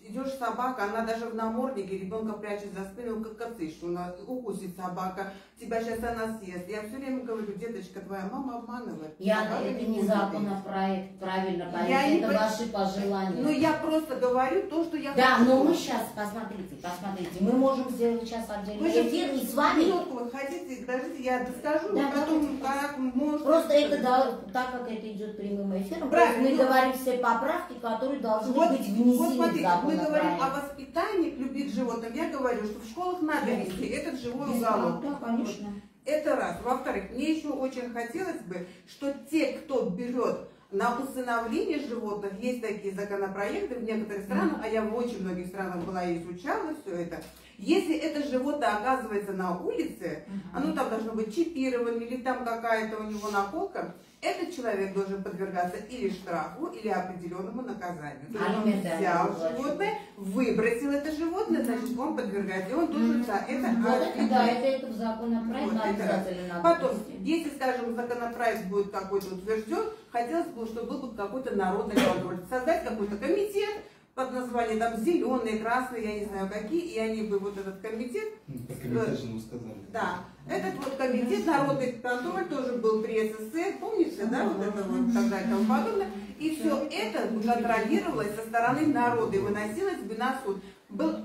идешь собака, она даже в наморднике, ребенка прячет за спину, как коты, что она укусит собака, тебя сейчас она съест. Я все время говорю, деточка, твоя мама обманывает. Это не законопроект, правильно, это ваши пожелания. Ну, я просто говорю то, что я хочу. Да, хочу. но мы сейчас, посмотрите, мы можем сделать сейчас отдельный эфир и с вами вы хотите, подождите, я доскажу, Да, потом как может... Просто это, так как это идет прямым эфиром, мы говорим все поправки, которые должны быть внесены вот смотрите, в закон. Мы говорим о воспитании к любви к животным. Я говорю, что в школах надо вести этот живой уголок. Да, конечно. Это раз. Во-вторых, мне еще очень хотелось бы, что те, кто берет на усыновление животных, есть такие законопроекты в некоторых странах, а я в очень многих странах была и изучала все это. Если это животное оказывается на улице, оно там должно быть чипировано, или там какая-то у него наколка, этот человек должен подвергаться или штрафу, или определенному наказанию. То есть он взял животное, выбросил это животное, значит, он подвергается, и он должен за это ответить. Да, это в законопроект обязательно надо. Потом, если, скажем, законопроект будет какой-то утвержден, хотелось бы, чтобы был бы какой-то народный контроль. Создать какой-то комитет под названием там зеленые, красные, я не знаю какие, и они бы вот этот комитет... Комитет же мы сказали. Да, этот вот комитет народный контроль тоже был при СССР, помните, да, вот это вот так далее и тому подобное. И все это контролировалось со стороны народа и выносилось бы на суд.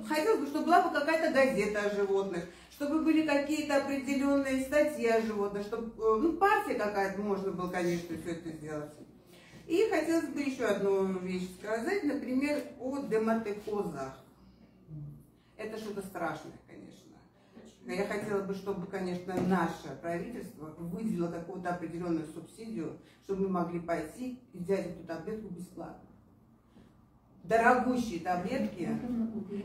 Хотелось бы, чтобы была бы какая-то газета о животных, чтобы были какие-то определенные статьи о животных, чтобы, ну, партия какая-то, можно было, конечно, все это сделать. И хотелось бы еще одну вещь сказать, например, о дематекозах. Это что-то страшное, конечно. Я хотела бы, чтобы, конечно, наше правительство выделило какую-то определенную субсидию, чтобы мы могли пойти и взять эту таблетку бесплатно. Дорогущие таблетки,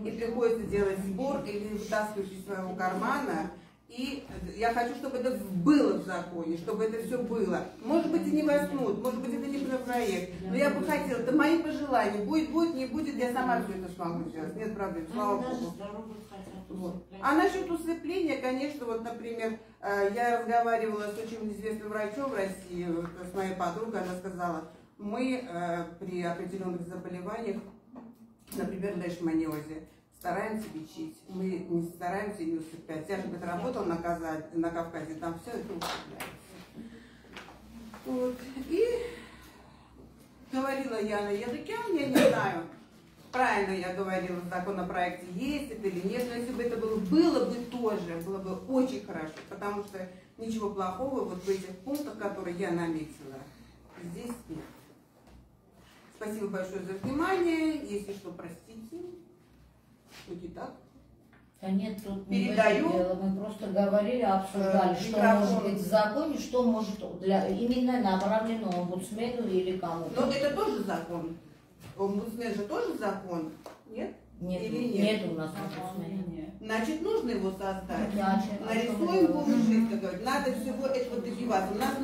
и приходится делать сбор или вытаскивать из своего кармана. И я хочу, чтобы это было в законе, чтобы это все было. Может быть, и не возьмут, может быть, это не про проект. Но я бы хотела, это мои пожелания. Будет, не будет, я сама все это смогу сделать. Нет проблем, слава Богу. Вот. А насчет усыпления, конечно, вот, например, я разговаривала с очень известным врачом в России, с моей подругой, она сказала, мы при определенных заболеваниях, например, лейшманиозе, стараемся лечить, мы не стараемся не усыплять. Я же работала на Кавказе, там все это усыпляется. Вот. И говорила я на языке, я не знаю, правильно я говорила, в законопроекте есть это или нет, но если бы это было бы тоже, было бы очень хорошо, потому что ничего плохого вот в этих пунктах, которые я наметила, здесь нет. Спасибо большое за внимание, если что, простите. Хоть и так. Да нет, тут передаю. Не дело. Мы просто говорили, обсуждали, что может быть в законе, что может именно направлено омбудсмену или кому-то. Но это тоже закон. Омбудсмен же тоже закон, нет? Нет, или нет? Нет у нас омбудсмена. Значит, нужно его создать. Да, нарисуем его жизнь, как говорят. Надо всего этого добиваться. У нас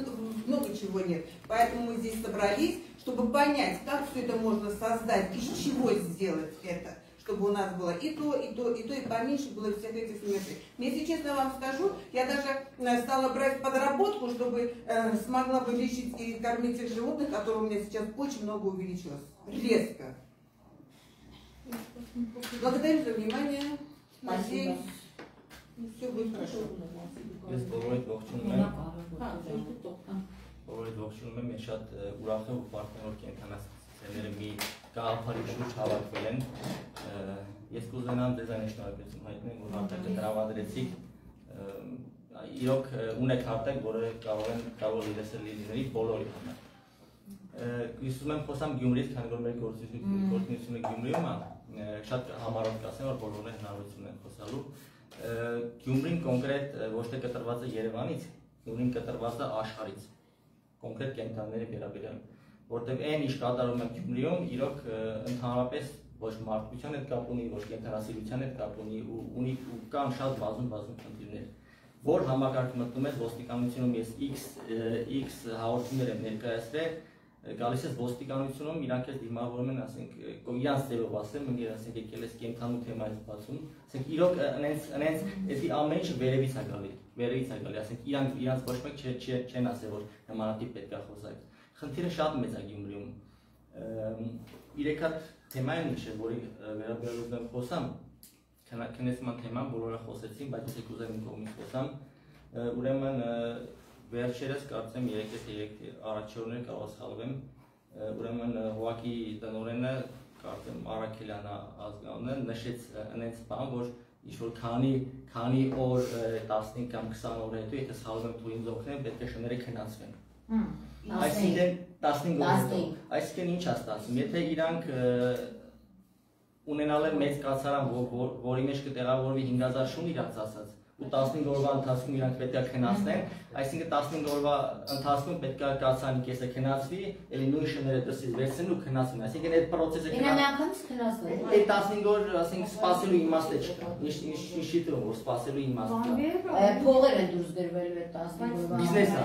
много чего нет. Поэтому мы здесь собрались, чтобы понять, как все это можно создать, из чего сделать это. Чтобы у нас было и то, и то, и то, и поменьше было всех этих смертей. Если честно вам скажу, я даже стала брать подработку, чтобы смогла бы лечить и кормить тех животных, которые у меня сейчас очень много увеличилось. Резко. Благодарю за внимание. Надеюсь, все будет хорошо. Ես բոլորիդ ողջունում եմ, ես շատ ուրախ եմ ու պարտավոր կենթանասցիաները մի գաղափարի շուրջ հավաքվել են։ Ես կուզենամ ձեզանից շնորհակալություն հայտնել, որ հարթակը տրամադրեցիք։ Իրոք ունեք հարթակ, որը կարող է լսել լինի բոլորի համար։ Ես ուզում եմ խոսամ Գյումրիից, քանի որ մեր գործունեությունը Գյումրիում է, շատ համառոտ կասեմ, որ բոլորն հնարավորություն են խոսալու։ Գյումրին կոնկրետ ոչ թե կտրված է Երևանից, Գյումրին կտրված է աշխարհից, կոնկրետ կենտրոնների վերաբերյալ, որտեղ այն ինչ կատարում է Գյումրիում, իրոք ընդհանրապես ոչ մարդկության հետ կապ ունի, ոչ կենտրոնասիրության հետ կապ ունի ու կան շատ բազում խնդիրներ, որ համակարգը մտնում է ոստիկանությունում, ես X հաղորդումներ եմ ներկայացրել, գալիս ես ոստիկանությունում, իրանք ես դիմավորում են, ասենք, իրանց ձևով ասեմ, ընկեր ասենք եկել ես կենթանու թեմայից բացում, ասենք իրոք անենց էսի ամեն ինչը վերևից է գալի, ասենք իրանց ոչ մեկ չեն ասել, որ նմանատիպ պետք է խոսակ։ Խնդիրը շատ մեծ է Գյումրիում։ 3 հատ թեմա են նշել, որի վերաբերյալ եմ խոսամ, քննեցման թեման բոլորը խոսեցին, բայց ես կուզեմ իմ կողմից խոսամ, ուրեմն վերջերս կարծեմ 3 առաջի օրներ կարող սխալվեմ, ուրեմն Հողակի տնօրենը կարծեմ Արաքելյանը ազգանունը նշեց այնց բան, որ ինչ-որ քանի օր 15 կամ 20 օր հետո եթե սխալվում եմ թույն զոքնեմ, պետք է շները քնացվեն։ Այսինքն 15 օր հետո։ Այսինքն ինչ է ստացվում, եթե իրանք ունենալ են մեծ կացարան, որի մեջ կտեղավորվի 5000 շուն իրանց ասած, ու 15 օրվա ընթացքում իրանք պետք է քնացնեն, այսինքն 15 օրվա ընթացքում պետք է կացարանի կեսը քնացվի, ելի նույն շները դրսից վերցնեն ու քնացվեն, այսինքն այդ պրոցեսը այդ 15 օր, ասենք, սպասելու իմաստը չկա, ինչի դրում, որ սպասելու իմաստը կա։ Փողեր են դուրս գրվելու այդ 15 օրվա։ Բիզնեսը։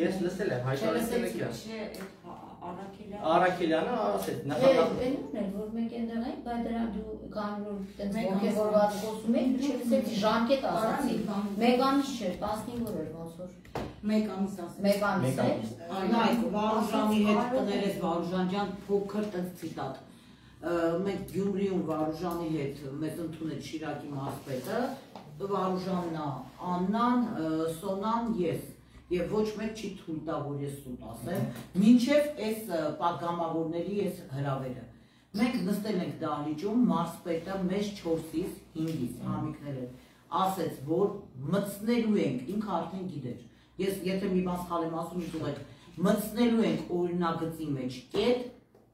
Ես լսել եմ, հայտարարել եք։ Արաքելյանը ասեց, նախանձ որ մենք այնտեղ ենք, բայց դրա դու կանոնով տենց ոգևորված խոսում եք, դու չլսեցի ժամկետ ասացի։ Մեկ ամիս չէ, 15 օր էր ոնց որ։ Մեկ ամիս ասեցի։ Մեկ ամիս է։ Նայ, Վարուժանի հետ կներես Վարուժան ջան, փոքր տենց ցիտատ։ Մենք Գյումրիում Վարուժանի հետ մեզ ընդունել Շիրակի մարզպետը, Վարուժանն, Աննան, Սոնան, ես։ Եվ ոչ մեկ չի թույլ տա, որ ես սուտ ասեմ, մինչև այս պատգամավորների այս հրավերը։ Մենք նստել ենք դահլիճում, մարզպետը մեզ 4-ից 5-ից համիկներ էր, ասեց, որ մտցնելու ենք, ինքը արդեն գիտեր։ Ես եթե մի բան սխալ եմ ասում, դուք մտցնելու ենք օրինագծի մեջ կետ,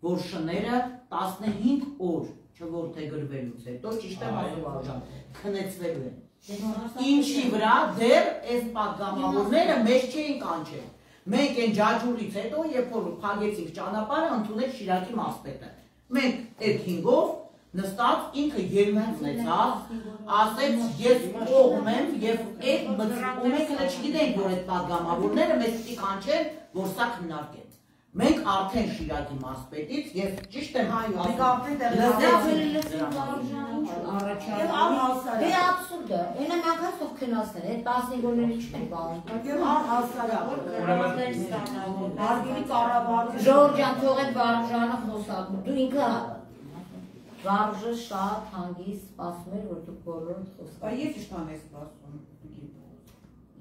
որ շները 15 օր չորթեգրվելուց հետո, ճիշտ եմ ասում Վարուժան, քնեցվելու են։ Ինչի վրա դեռ այս պատգամավորները մեզ չէին կանչել։ Մենք այն ջաջուրից հետո, երբ որ փակեցինք ճանապարհը, ընդունեց Շիրակի մարզպետը։ Մենք այդ 5-ով նստած ինքը ելույթ ունեցավ, ասեց ես կողմ եմ եւ այդ մենք էլ չգիտենք, որ այդ պատգամավորները մեզ պիտի կանչեն, որ սա քննարկեն։ Մենք արդեն Շիրակի մարզպետից, ես ճիշտ եմ Դե աբսուրդ է, այնա մանկած ով քնացներ, այդ 15 օրների չեն բանում։ Ժողովուրդ ջան, թող այդ Վարուժանը խոսակ, դու ինքը Վարուժը շատ հանգիստ սպասում էր, որ դուք բոլորը խոսք։ Ես ինչ բան ես սպասում։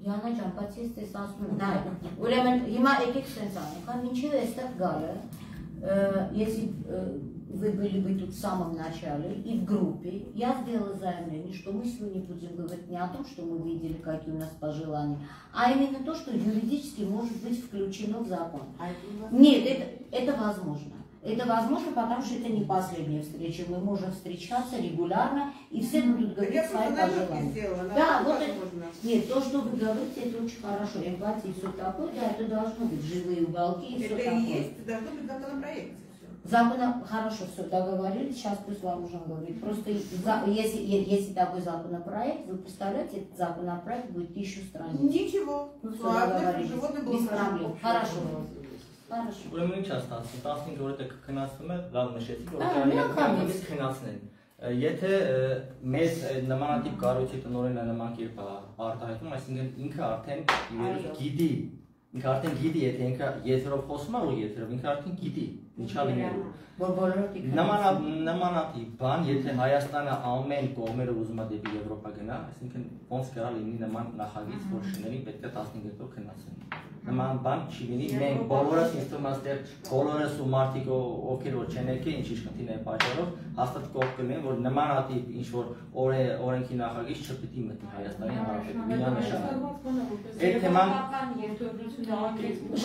Յանա ջան, բայց ես դες ասում եմ, նայ, ուրեմն հիմա եկեք սենց անենք, մինչև այստեղ գալը, если вы были бы тут в самом начале и в группе, я сделала заявление, что мы сегодня будем говорить не о том, что мы видели, какие у нас пожелания, а именно то, что юридически может быть включено в закон. Нет, это возможно. Это возможно, потому что это не последняя встреча. Мы можем встречаться регулярно, и все будут говорить свои пожелания. Да, вот это. Нет, то, что вы говорите, это очень хорошо. Эмпатия и все такое, да, это должно быть живые уголки и все такое. Это и есть, должно быть законопроект. Хорошо, все, договорились, сейчас пусть Варужан говорит. Просто если такой законопроект, вы представляете, этот законопроект будет 1000 страниц. Ничего. Ну все, договорились, без проблем. Хорошо. Ուրեմն ինչ է ստացվում, 15 օրը կքնացվում է, լավ նշեցիք, որ իրականից քնացնեն։ Եթե մեզ նմանատիպ կառույցի տնօրենը նման կերպ արտահայտում, այսինքն ինքը արդեն գիտի, եթե ինքը եթերով խոսում է ու եթերով, ինքը արդեն գիտի, ինչա լինելու։ Նմանատիպ բան, եթե Հայաստանը ամեն կողմերը ուզում է դեպի Եվրոպա գնա, այսինքն ոնց կարա լինի նման նախագիծ, որ շներին պետք է 15 օր քնացնեն։ Նման բան չի լինի, մենք բոլորս ինձ թվում է ստեղ բոլորս ու մարդիկ ովքեր որ չեն եկել, ինչ իշխանությունների պատճառով հաստատ կողմ կլինեն, որ նմանատիպ ինչ որ օրենքի նախագիծ չպիտի մտնի Հայաստանի Հանրապետությունում, միանշանակ։ Այդ թեման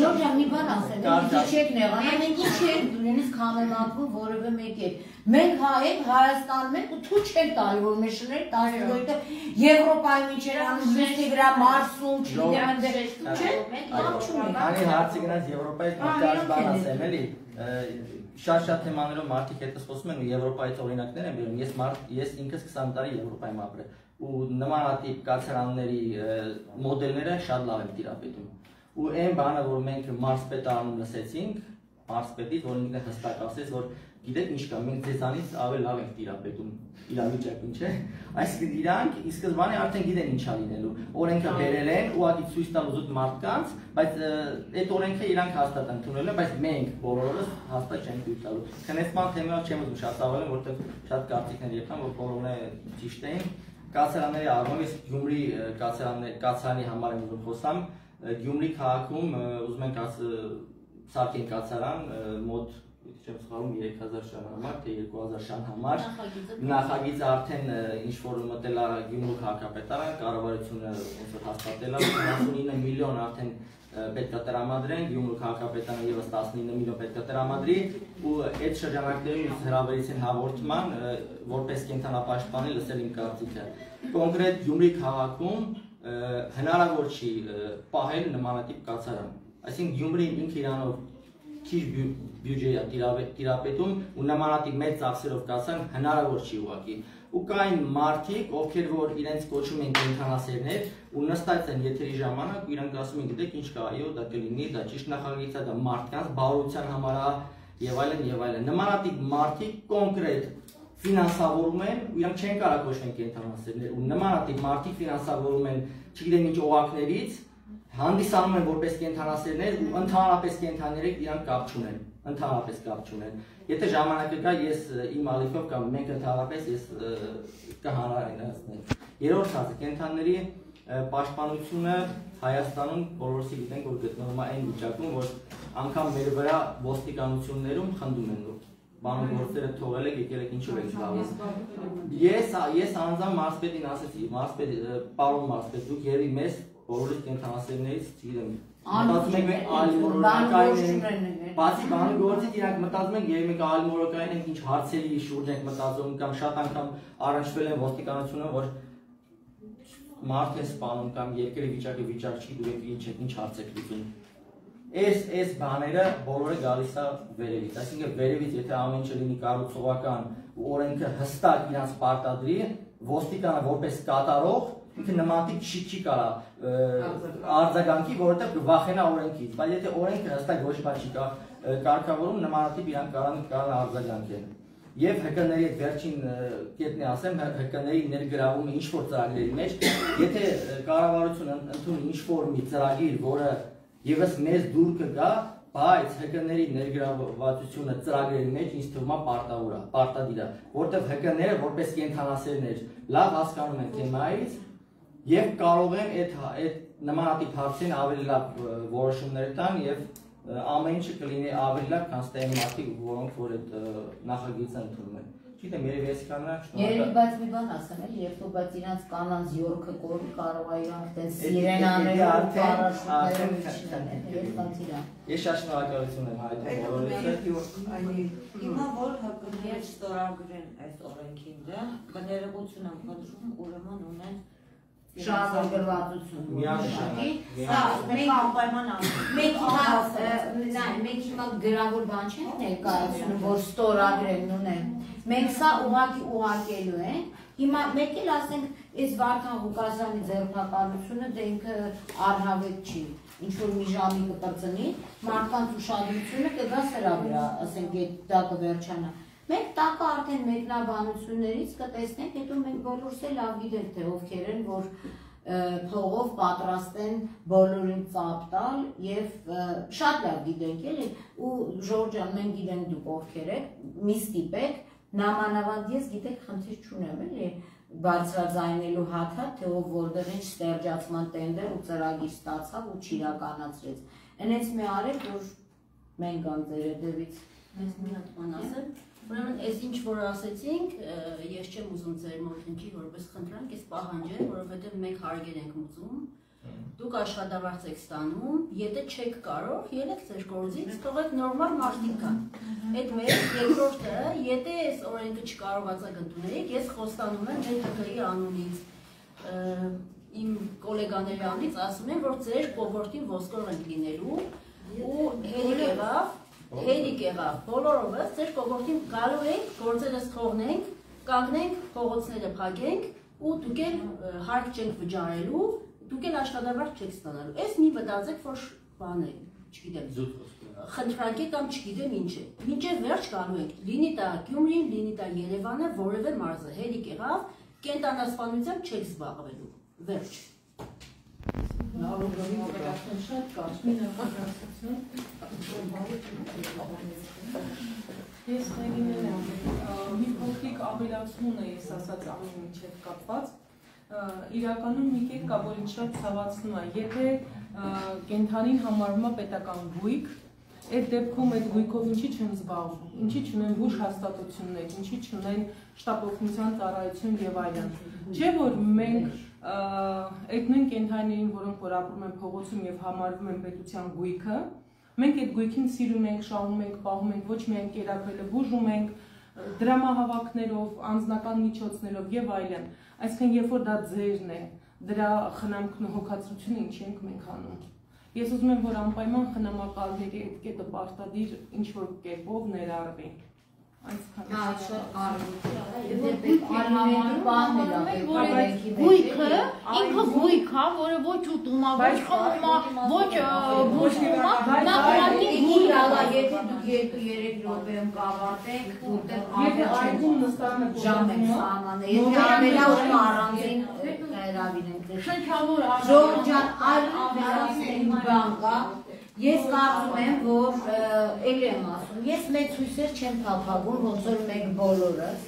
Ժորժա մի բան ասեմ, չեք նեղանա, մենք ինչ չենք նույնիսկ համեմատվում որևէ մեկի հետ։ Մենք հայ ենք, Հայաստանում ենք ու թույլ չենք տալի, որ մեր շները 15 օրը Եվրոպայի միջեր անում, մեջի վրա Մարսում, չգիտեմ այնտեղ չէ՞։ Անի հարցի գնաց Եվրոպայից մտած բան ասեմ, էլի, շատ թեմաներով մարդիկ հետս խոսում են ու Եվրոպայից օրինակներ են բերում, ես ինքս 20 տարի Եվրոպայում ապրել ու նմանատիպ կացարանների մոդելները շատ լավ եմ տիրապետում ու այն բանը, որ մենք մարզպետը անում լսեցինք, մարզպետից, որ ինքն է հստակ ասեց, որ գիտեք ինչ կա, մենք ձեզանից ավելի լավ ենք տիրապետում իրավիճակին, չէ՞։ Այսինքն իրանք ի սկզբանե արդեն գիտեն ինչա լինելու։ Օրենքը բերել են, ուղղակի ցույց տալ ուզում մարդկանց, բայց այդ օրենքը իրանք հաստատ ընդունել են, բայց մենք բոլորս հաստատ չենք ցույց տալու։ Քնեցման թեմայով չեմ ուզում շատ ավելին, որտեղ շատ կարծիքներ եկան, որ բոլորն ճիշտ էին։ Կացարանների առումով ես Գյումրի կացարանի համար եմ ուզում խոսամ։ Գյումրի քաղաքում ուզում ենք սարքեն կացարան մոտ չեմ սխալվում 3000 շան համար, թե 2000 շան համար նախագիծը արդեն ինչ որ մտել է Գյումրու քաղաքապետարան, կառավարությունը ոնց որ հաստատել է 79 միլիոն արդեն պետք է տրամադրեն, Գյումրու քաղաքապետարանը ևս 19 միլիոն պետք է տրամադրի ու այդ շրջանակներում հրավերեցին հաղորդման որպես կենթանապաշտպանի լսել իմ կարծիքը։ Կոնկրետ Գյումրի քաղաքում հնարավոր չի պահել նմանատիպ կացարան։ Այսինքն Գյումրին ինքը իրանով քիչ բյուջե է տիրապետում ու նմանատիպ մեծ ծախսերով կացան հնարավոր չի ուղղակի։ Ու կային մարդիկ, ովքեր որ իրենց կոչում են կենթանասերներ ու նստած են եթերի ժամանակ ու իրանք ասում են գիտեք ինչ կա, այո, դա կլինի, դա ճիշտ նախագիծ է, դա մարդկանց բարության համար է եւ այլն եւ այլն։ Նմանատիպ մարդիկ կոնկրետ ֆինանսավորում են ու իրանք չեն կարող կոչվեն կենթանասերներ ու նմանատիպ մարդիկ ֆինանսավորում են, չգիտեմ ինչ օղակներից հանդիսանում են որպես կենթանասերներ ու ընդհանրապես կենթաներեք իրանք կապ չունեն, ընդհանրապես կապ չունեն։ Եթե ժամանակը կա, ես իմ ալիքով կամ մենք ընդհանրապես ես կհանրայնացնեմ։ Երրորդ հարցը կենթանների պաշտպանությունը Հայաստանում բոլորս գիտենք, որ գտնվում է այն վիճակում, որ անգամ մեր վրա ոստիկանություններում խնդում են բանում գործերը թողել եք, եկել եք ինչով եք զբաղվում։ Ես անձամբ մարզպետին ասեցի, մարզպետ, պարոն մարզպետ, դուք երևի մեզ բոլորից կենթանասերներից, չգիտեմ, մտածում եք մենք այլմոլորակային ենք, բացի բանի գործից իրանք մտածում ենք, երևի մենք այլմոլորակային ենք, ինչ հարցերի շուրջ ենք մտածում, կամ շատ անգամ առնչվել են ոստիկանությունը, որ մարդ է սպանում կամ երկրի վիճակը վիճակ չի, դուք ինչ հարց եք լուծում։ Այս բաները բոլորը գալիս է վերևից, այսինքն վերևից եթե ամեն ինչ լինի կառուցողական ու օրենքը հստակ իրանց պարտադրի, ոստիկանը որպես կատարող ինքը նմանատիպ չի կարա արձագանքի, որովհետև կվախենա օրենքից, բայց եթե օրենքը հստակ ոչ բան չի կարգավորում, նմանատիպ իրանք կարան արձագանքեն։ Եվ ՀԿ-ների այդ վերջին կետն է ասեմ, ՀԿ-ների ներգրավումը ինչ-որ ծրագրերի մեջ, եթե կառավարությունը ընդունի ինչ-որ մի ծրագիր, որը ևս մեզ դուր կգա, բայց ՀԿ-ների ներգրավվածությունը ծրագրերի մեջ ինձ թվում է պարտադիր է, որտեղ ՀԿ-ները որպես կենթանասերներ լավ հասկանում են թեմայից եւ կարող են այդ նմանատիպ հարցերին ավելի լավ որոշումներ տան եւ ամեն ինչը կլինի ավելի լավ, քան ստեն մարդիկ, որոնք որ այդ նախագիծը ընդունում են։ Չգիտեմ, երևի ես կանա, երևի բայց մի բան ասեմ, էլի, երբ որ բայց իրանց կանանց յորքը կորի կարող է իրանք տեն սիրեն անել Ես շատ շնորհակալություն եմ հայտնում բոլորիցս։ Հիմա որ ՀԿ-ները ստորագրեն այս օրենքին դեմ, կներողություն եմ խնդրում, ուրեմն ունեն շահագրգռվածություն։ Մենք անպայման մենք հիմա գրավոր բան չենք ներկայացնում, որ ստորագրեն ունեն։ Մենք սա ուղղակի ուղարկելու ենք։ Հիմա մեկ էլ ասենք, այս Վարդան Ղուկասյանի ձեռնարկությունը դե ինքը առհավետ չի։ Ինչ որ մի ժամի կպրծնի, մարդկանց ուշադրությունը կգա սրա վրա, ասենք դա կվերջանա։ Մենք տակը արդեն մեկնաբանություններից կտեսնենք, հետո մենք բոլորս էլ լավ գիտենք, թե ովքեր են, որ փողով պատրաստ են բոլորին ծափ տալ եւ շատ լավ գիտենք էլի ու Ժորժ ջան մենք գիտենք դուք ովքեր եք, մի ստիպեք, նամանավանդ ես գիտեք խնդիր չունեմ էլի բարձրաձայնելու հաթաթ, թե ով որտեղ ինչ ստերջացման տենդեր ու ծրագիր ստացավ ու չիրականացրեց։ Այնպես մի արեք, որ մենք գանք ձեր հետևից։ Ես մի հատ բան ասեմ։ Ուրեմն այս ինչ որ ասեցինք, ես չեմ ուզում ձեր մոտ ընկի որպես խնդրանք, ես պահանջել, որովհետև մենք հարգեր ենք ուզում։ Դուք աշխատավարձ եք ստանում, եթե չեք կարող, ելեք ձեր կորուզից, թողեք նորմալ մարդիկ կան։ Այդ մեր երկրորդը, եթե այս օրենքը չկարողացաք ընդունել, ես խոստանում եմ մեր ՀԿ-ի անունից, իմ գոլեգաների անունից ասում եմ, որ ձեր կողորտին ոսկոր ենք լինելու ու հերիք եղավ, բոլորովս ձեր կողորտին գալու ենք, գործերս թողնենք, կանգնենք, փողոցները փակենք ու դուք էլ հարկ չենք վճարելու, դուք էլ աշխատավարձ չեք ստանալու։ Այս մի մտածեք, որ բան է, չգիտեմ, խնդրանք է կամ չգիտեմ ինչ է։ Մինչև վերջ գալու ենք, լինի դա Գյումրին, լինի դա Երևանը, որևէ մարզը, հերիք եղավ, կենտրոնասպանությամբ չեք զբաղվելու, վերջ։ Ես նայել եմ, մի փոքրիկ ավելացնում է ես ասած ամեն ինչեւ կապված, իրականում մի կետ կա, որ ինձ շատ ցավացնում է, եթե կենթանին համարվում է պետական գույք, այդ դեպքում այդ գույքով ինչի չեն զբաղվում, ինչի չունեն բուժ հաստատություններ, ինչի չունեն շտապօգնության ծառայություն եւ այլն։ Չէ՞ որ մենք այդ նույն կենդանիներին, որոնք որ ապրում են փողոցում եւ համարվում են պետության գույքը, մենք այդ գույքին սիրում ենք, շահում ենք, պահում ենք, ոչ միայն կերակրելը բուժում ենք, դրամահավաքներով, անձնական միջոցներով եւ այլն։ Այսինքն երբ որ դա ձերն է, դրա խնամքն ու հոգացությունը ինչ ենք մենք անում։ Ես ուզում եմ, որ անպայման խնամակալների այդ կետը պարտադիր ինչ-որ կերպով ներառվի։ Շատ կարևոր գույքը ինքը գույք է, որը ոչ ուտում է, ոչ խմում է, ոչ բուժում է, նա ուղղակի գույք է։ Եթե դուք 2-3 րոպեում կավարտեք, որտեղ Եթե այգում նստանը ժամ եք սահմանը, եթե ամենաուղը առանձին հրավիրենք։ Շնչավոր Ժողովուրդ ջան, այլ ավելացնելու բան կա։ Ես կարծում եմ, որ էլի եմ ասում, ես մեծ հույսեր չեմ թափահարում, ոնց որ մենք բոլորս,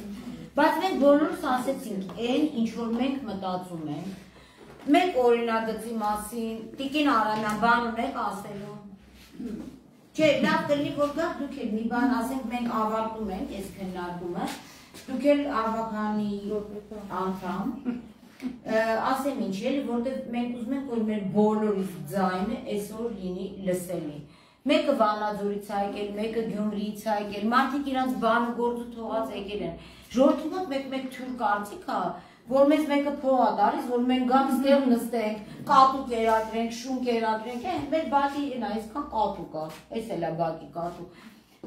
բայց մենք բոլորս ասեցինք այն, ինչ որ մենք մտածում ենք, մեկ օրինագծի մասին, Տիկին Արամյան, բան ունեք ասելու։ Չէ, լավ կլինի, որ գաք դուք էլ մի բան ասենք, մենք ավարտում ենք այս քննարկումը, դուք էլ ավականի անդամ, ասեմ ինչ էլի, որտեղ մենք ուզում ենք, որ մեր բոլորիս ձայնը այսօր լինի լսելի։ Մեկը Վանաձորից է եկել, մեկը Գյումրիից է եկել, մարդիկ իրանց բանը գործը թողած եկել են։ Ժողովրդի մոտ մեկ թյուր կարծիք է, որ մեզ մեկը փող է տալիս, որ մենք գանք ստեղ նստենք, կատու կերակրենք, շուն կերակրենք, մեր բակի այսքան կատու կա, այս էլ է բակի կատու։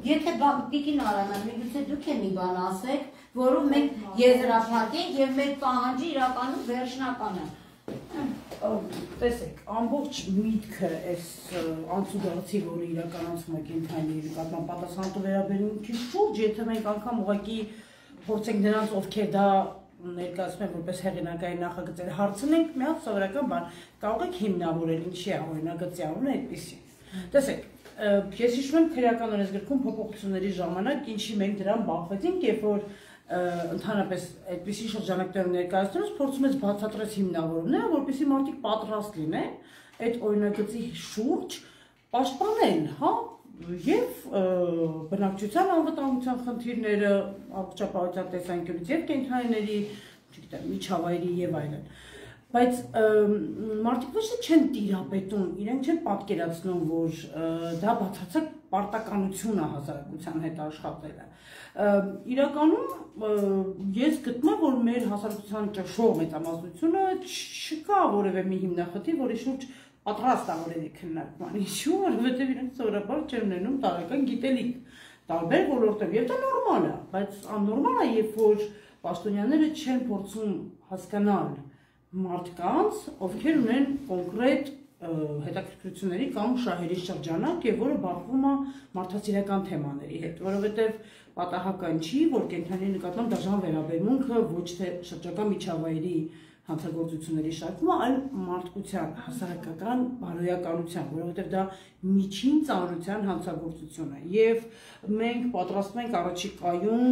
Եթե Տիկին Արամյան, միգուցե դուք է մի բան ասեք, որով մենք եզրափակենք եւ մեր պահանջը իրականում վերջնական է։ Տեսեք, ամբողջ միտքը այս անցուդարձի, որը իրականացում է կենդանիների նկատմամբ պատասխանատու վերաբերմունքի շուրջ, եթե մենք անգամ ուղղակի փորձենք նրանց, ովքեր դա ներկայացնում են որպես հեղինակային նախագծեր, հարցնենք, մի հատ սովորական բան, կարող եք հիմնավորել ինչի է օրինագծի անունը այդպեսի։ Տեսեք, ես հիշում եմ քրեական օրենսգրքում փոփոխությունների ժամանակ ինչի մենք դրան բախվեցինք, երբ որ ընդհանրապես այդպիսի շրջանակներում ներկայացնելուց փորձում ես բացատրել հիմնավորումները, որպեսզի մարդիկ պատրաստ լինեն այդ օրինագծի շուրջ պաշտպանել, հա, եւ բնակչության անվտանգության խնդիրները, առողջապահության տեսանկյունից եւ կենդանիների, չգիտեմ, միջավայրի եւ այլն։ Բայց մարդիկ ոչ թե չեն տիրապետում, իրենք չեն պատկերացնում, որ դա բացարձակ պարտականություն է հասարակության հետ աշխատելը։ Իրականում ես գտնում եմ, որ մեր հասարակության ճնշող մեծամասնությունը չկա որևէ մի հիմնախնդիր, որի շուրջ պատրաստ է որևէ քննարկման, ինչու, որովհետև իրենք սովորաբար չեն ունենում տարեկան գիտելիք տարբեր ոլորտներում, եւ դա նորմալ է, բայց աննորմալ է, երբ որ պաշտոնյաները չեն փորձում հասկանալ մարդկանց, ովքեր ունեն կոնկրետ հետաքրքրությունների կամ շահերի շրջանակ եւ որը բախվում է մարդասիրական թեմաների հետ, որովհետեւ պատահական չի, որ կենդանի նկատմամբ դաժան վերաբերմունքը ոչ թե շրջակա միջավայրի հանցագործությունների շարքում, այլ մարդկության, հասարակական բարոյականության, որովհետև դա միջին ծանրության հանցագործություն է։ Եվ մենք պատրաստվում ենք առաջիկայում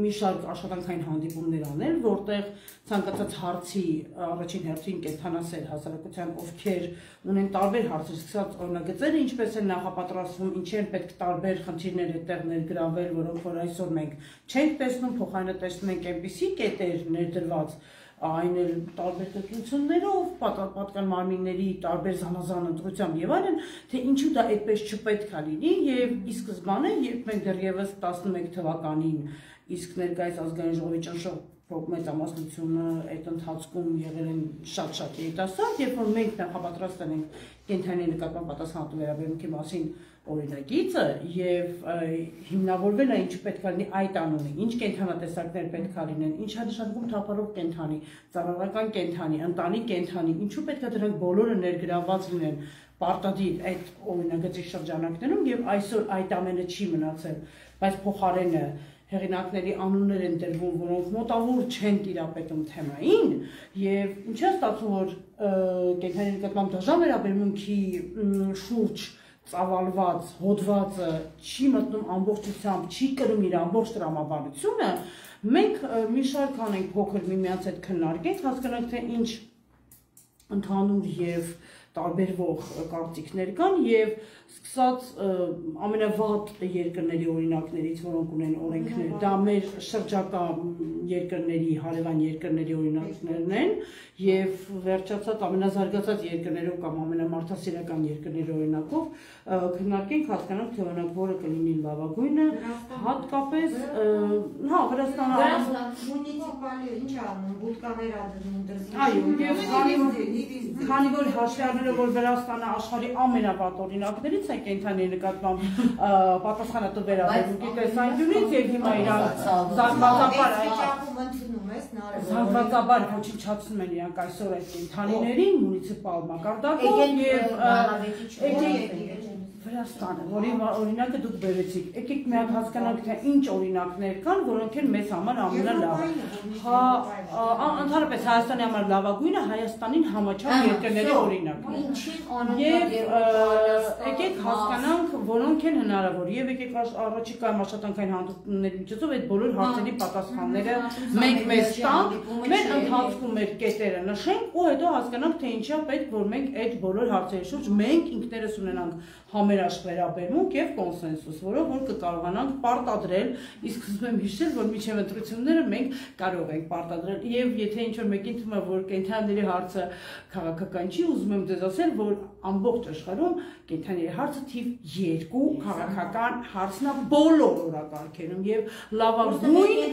մի շարք աշխատանքային հանդիպումներ անել, որտեղ ցանկացած հարցի առաջին հերթին կենդանասեր հասարակության, ովքեր ունեն տարբեր հարցեր, սկսած օրինագծերը, ինչպես են նախապատրաստվում, ինչի են պետք տարբեր խնդիրներ այդտեղ ներգրավել, որոնք որ այսօր մենք չենք տեսնում, փոխարենը տեսնում ենք այնպիսի կետեր ներդրված, այն էլ տարբեր կրկնություններով, պատկան մարմինների տարբեր զանազան ընտրությամբ եւ այլն, թե ինչու դա այդպես չպետք է լինի եւ ի սկզբանե, երբ մենք դեռևս 11 թվականին իսկ ներկայիս ազգային ժողովի ճնշող մեծամասնությունը այդ ընթացքում եղել են շատ երիտասարդ, երբ որ մենք նախապատրաստ ենք կենդանի նկատմամբ պատասխանատու վերաբերմունքի մասին օրինագիծը եւ հիմնավորվել է ինչ պետք է լինի այդ անունը, ինչ կենդանատեսակներ պետք է լինեն, ինչ է նշանակում թափառող կենդանի, ծառայական կենդանի, ընտանի կենդանի, ինչու պետք է դրանք բոլորը ներգրավված լինեն պարտադիր այդ օրինագծի շրջանակներում եւ այսօր այդ ամենը չի մնացել, բայց փոխարենը հեղինակների անուններ են տրվում, որոնք մոտավոր չեն տիրապետում թեմային եւ ինչ է ստացվում, որ կենդանի նկատմամբ դաժան վերաբերմունքի շուրջ ծավալված հոդվածը չի մտնում ամբողջությամբ, չի կրում իր ամբողջ տրամաբանությունը, մենք մի շարք անենք փոքր միմյանց հետ քննարկենք, հասկանանք թե ինչ ընդհանուր եւ տարբերվող կարծիքներ կան եւ սկսած ամենավատ երկրների օրինակներից, որոնք ունեն օրենքներ, դա մեր շրջակա երկրների, հարևան երկրների օրինակներն են եւ վերջացած ամենազարգացած երկրներով կամ ամենամարդասիրական երկրների օրինակով քննարկենք, հասկանանք թե օրինակ որը կլինի լավագույնը, հատկապես Վրաստանը մունիցիպալի ինչ անում, բուտկաներ ադնում դրսի։ Այո, եւ քանի որ հաշվի առնելով որ Վրաստանը աշխարհի ամենավատ օրինակներից է կենդանի նկատմամբ պատասխանատու վերաբերմունքի տեսանկյունից եւ հիմա իրանք զանգվածաբար ոչնչացնում են իրանք այսօր այդ կենդանիներին մունիցիպալ մակարդակով եւ Վրաստանը, որի օրինակը դուք բերեցիք, եկեք մի հատ հասկանանք, թե ինչ օրինակներ կան, որոնք են մեզ համար ամենալավը։ Ընդհանրապես Հայաստանի համար լավագույնը Հայաստանին համաչափ երկրների օրինակն է։ Եվ եկեք հասկանանք, որոնք են հնարավոր, եւ եկեք առաջիկայում աշխատանքային հանդիպումների միջոցով այդ բոլոր հարցերի պատասխանները մենք մեզ տանք, մեր ընթացքում մեր կետերը նշենք ու հետո հասկանանք, թե ինչա պետք, որ մենք այդ բոլոր հարցերի շուրջ մենք ինքներս ունենանք համերաշխ վերաբերմունք եւ կոնսենսուս, որով որ կկարողանանք պարտադրել, իսկ ուզում եմ հիշել, որ միջև ընտրությունները մենք կարող ենք պարտադրել եւ եթե ինչ-որ մեկին թվում է, որ կենդանիների հարցը քաղաքական չի, ուզում եմ դες ասել, որ ամբողջ աշխարհում կենդանիների հարցը թիվ 2 քաղաքական հարցն է բոլոր օրակարգերում եւ լավագույն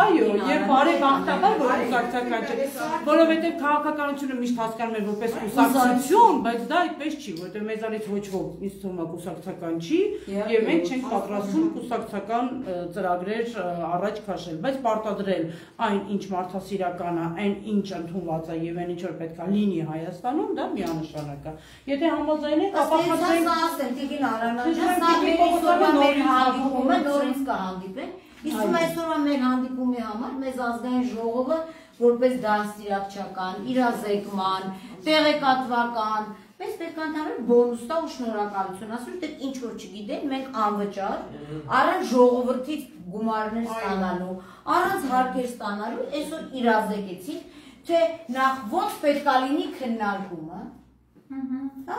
այո, եւ բարեբախտաբար որ կուսակցական չէ, որովհետեւ քաղաքականությունը միշտ հասկանում է որպես կուսակցություն, բայց դա այդպես չի, որովհետեւ մեզանից ոչ ոք ինձ թվում է կուսակցական չի եւ մենք չենք պատրաստվում կուսակցական ծրագրեր առաջ քաշել, բայց պարտադրել այն ինչ մարդասիրական է, այն ինչ ընդունված է եւ այն ինչ որ պետք է լինի Հայաստանում, դա միանշանակ է։ Եթե համաձայն եք, ապա խնդրենք ասեմ Տիկին Արանաջան, սա մեր հանդիպումը նորից կհանդիպեն։ Իսկ այսօրվա մեր հանդիպումի համար մեզ ազգային ժողովը որպես դաստիարակչական, իրազեկման, տեղեկատվական, մեզ պետք է ընդհանուր բոնուս տա ու շնորհակալություն ասում, թե ինչ որ չգիտեն, մենք անվճար, առանց ժողովրդից գումարներ ստանալու, առանց հարկեր ստանալու, այսօր իրազեկեցինք, թե նախ ոնց պետք է լինի քննարկումը,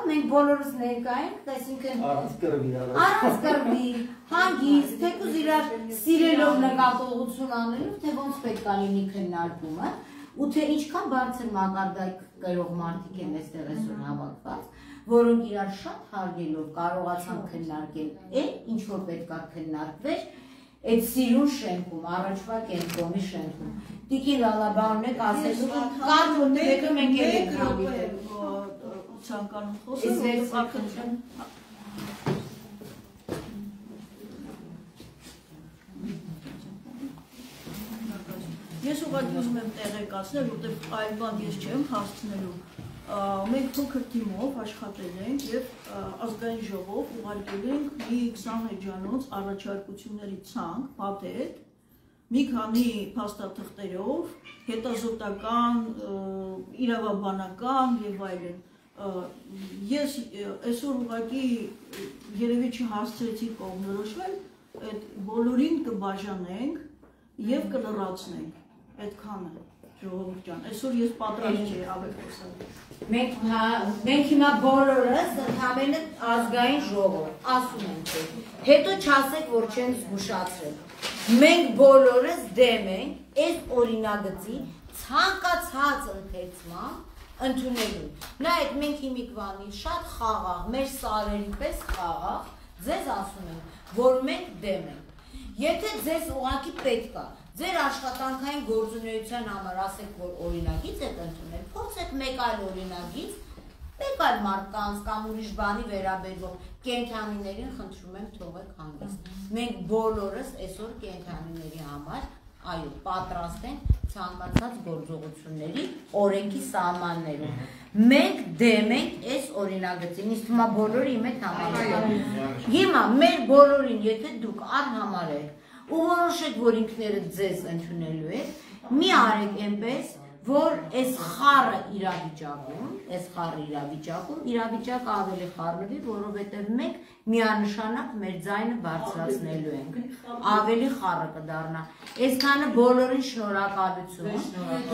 մենք բոլորս ներկա ենք, այսինքն առանց կռվի, հանգիստ, թեկուզ իրար սիրելով նկատողություն անելով, թե ոնց պետք է լինի քննարկումը, ու թե ինչքան բարձր մակարդակ կրող մարդիկ են այստեղ այսօր հավաքված, որոնք իրար շատ հարգելով կարողացան քննարկել ինչ որ պետք է քննարկվեր, այդ սիրուն շենքում, առաջվա կենտրոնի շենքում։ Տիկին Լալաբանն եք ասելու, կարդ որ դեպը մենք ենք հավիտել։ Ցանկանում խոսել, Ես ուղղակի ուզում եմ տեղեկացնել, որտեղ այլ բան ես չեմ հասցնելու։ Մենք փոքր թիմով աշխատել ենք եւ ազգային ժողով ուղարկել ենք մի 20 էջանոց առաջարկությունների ցանկ, փաթեթ, մի քանի փաստաթղթերով, հետազոտական, իրավաբանական եւ այլն։ Ես այսօր ուղղակի երևի չհասցրեցի կողմնորոշվել, այդ բոլորին կբաժանենք եւ կլրացնենք այդքանը ժողովուրդ ջան, այսօր ես պատրաստ չէի ավելի խոսալ։ Մենք հիմա բոլորս ընդհանրապես ազգային ժողով ասում ենք, հետո չասեք, որ չեն զգուշացրել։ Մենք բոլորս դեմ ենք այս օրինագծի ցանկացած ընթերցման ընդունելու։ Նայեք, մենք հիմիկվանից շատ խաղաղ, մեր սարերի պես խաղաղ, ձեզ ասում ենք, որ մենք դեմ ենք։ Եթե ձեզ ուղղակի պետք է ձեր աշխատանքային գործունեության համար ասեք, որ օրինագիծ եք ընդունել, փորձեք մեկ այլ օրինագիծ, մեկ այլ մարդկանց կամ ուրիշ բանի վերաբերող կենդանիներին խնդրում եմ թողեք հանգիստ։ Մենք բոլորս այսօր կենդանիների համար, այո, պատրաստ ենք ցանկացած գործողությունների օրենքի սահմաններում։ Մենք դեմ ենք այս օրինագծին, իսկ հիմա բոլորը իմ հետ համաձայն։ Հիմա մեր բոլորին, եթե դուք արհամարեք ու որոշեք, որ ինքներդ ձեզ ընդունելու եք, մի արեք այնպես, որ այս խառը իրավիճակը ավելի խառնվի, որովհետև մենք միանշանակ մեր ձայնը բարձրացնելու ենք, ավելի խառը կդառնա։ Այսքանը բոլորին շնորհակալություն։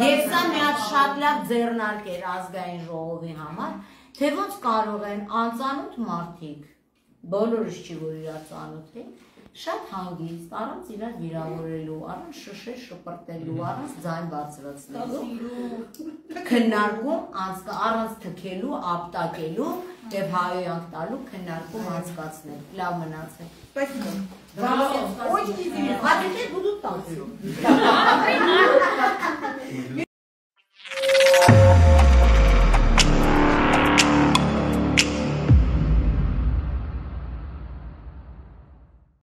Եվ սա մի հատ շատ լավ ձեռնարկ էր ազգային ժողովի համար, թե ոնց կարող են անծանոթ մարդիկ, բոլորս չի որ իրար ծանոթ են, շատ հանգիստ, առանց իրար վիրավորելու, առանց շշեր շպրտելու, առանց ձայն բարձրացնելու, քննարկում առանց թքելու, ապտակելու եւ հայոյանք տալու քննարկում անցկացնել։ Լավ մնացեք։ Спасибо. Очень интересно. А теперь будут танцы.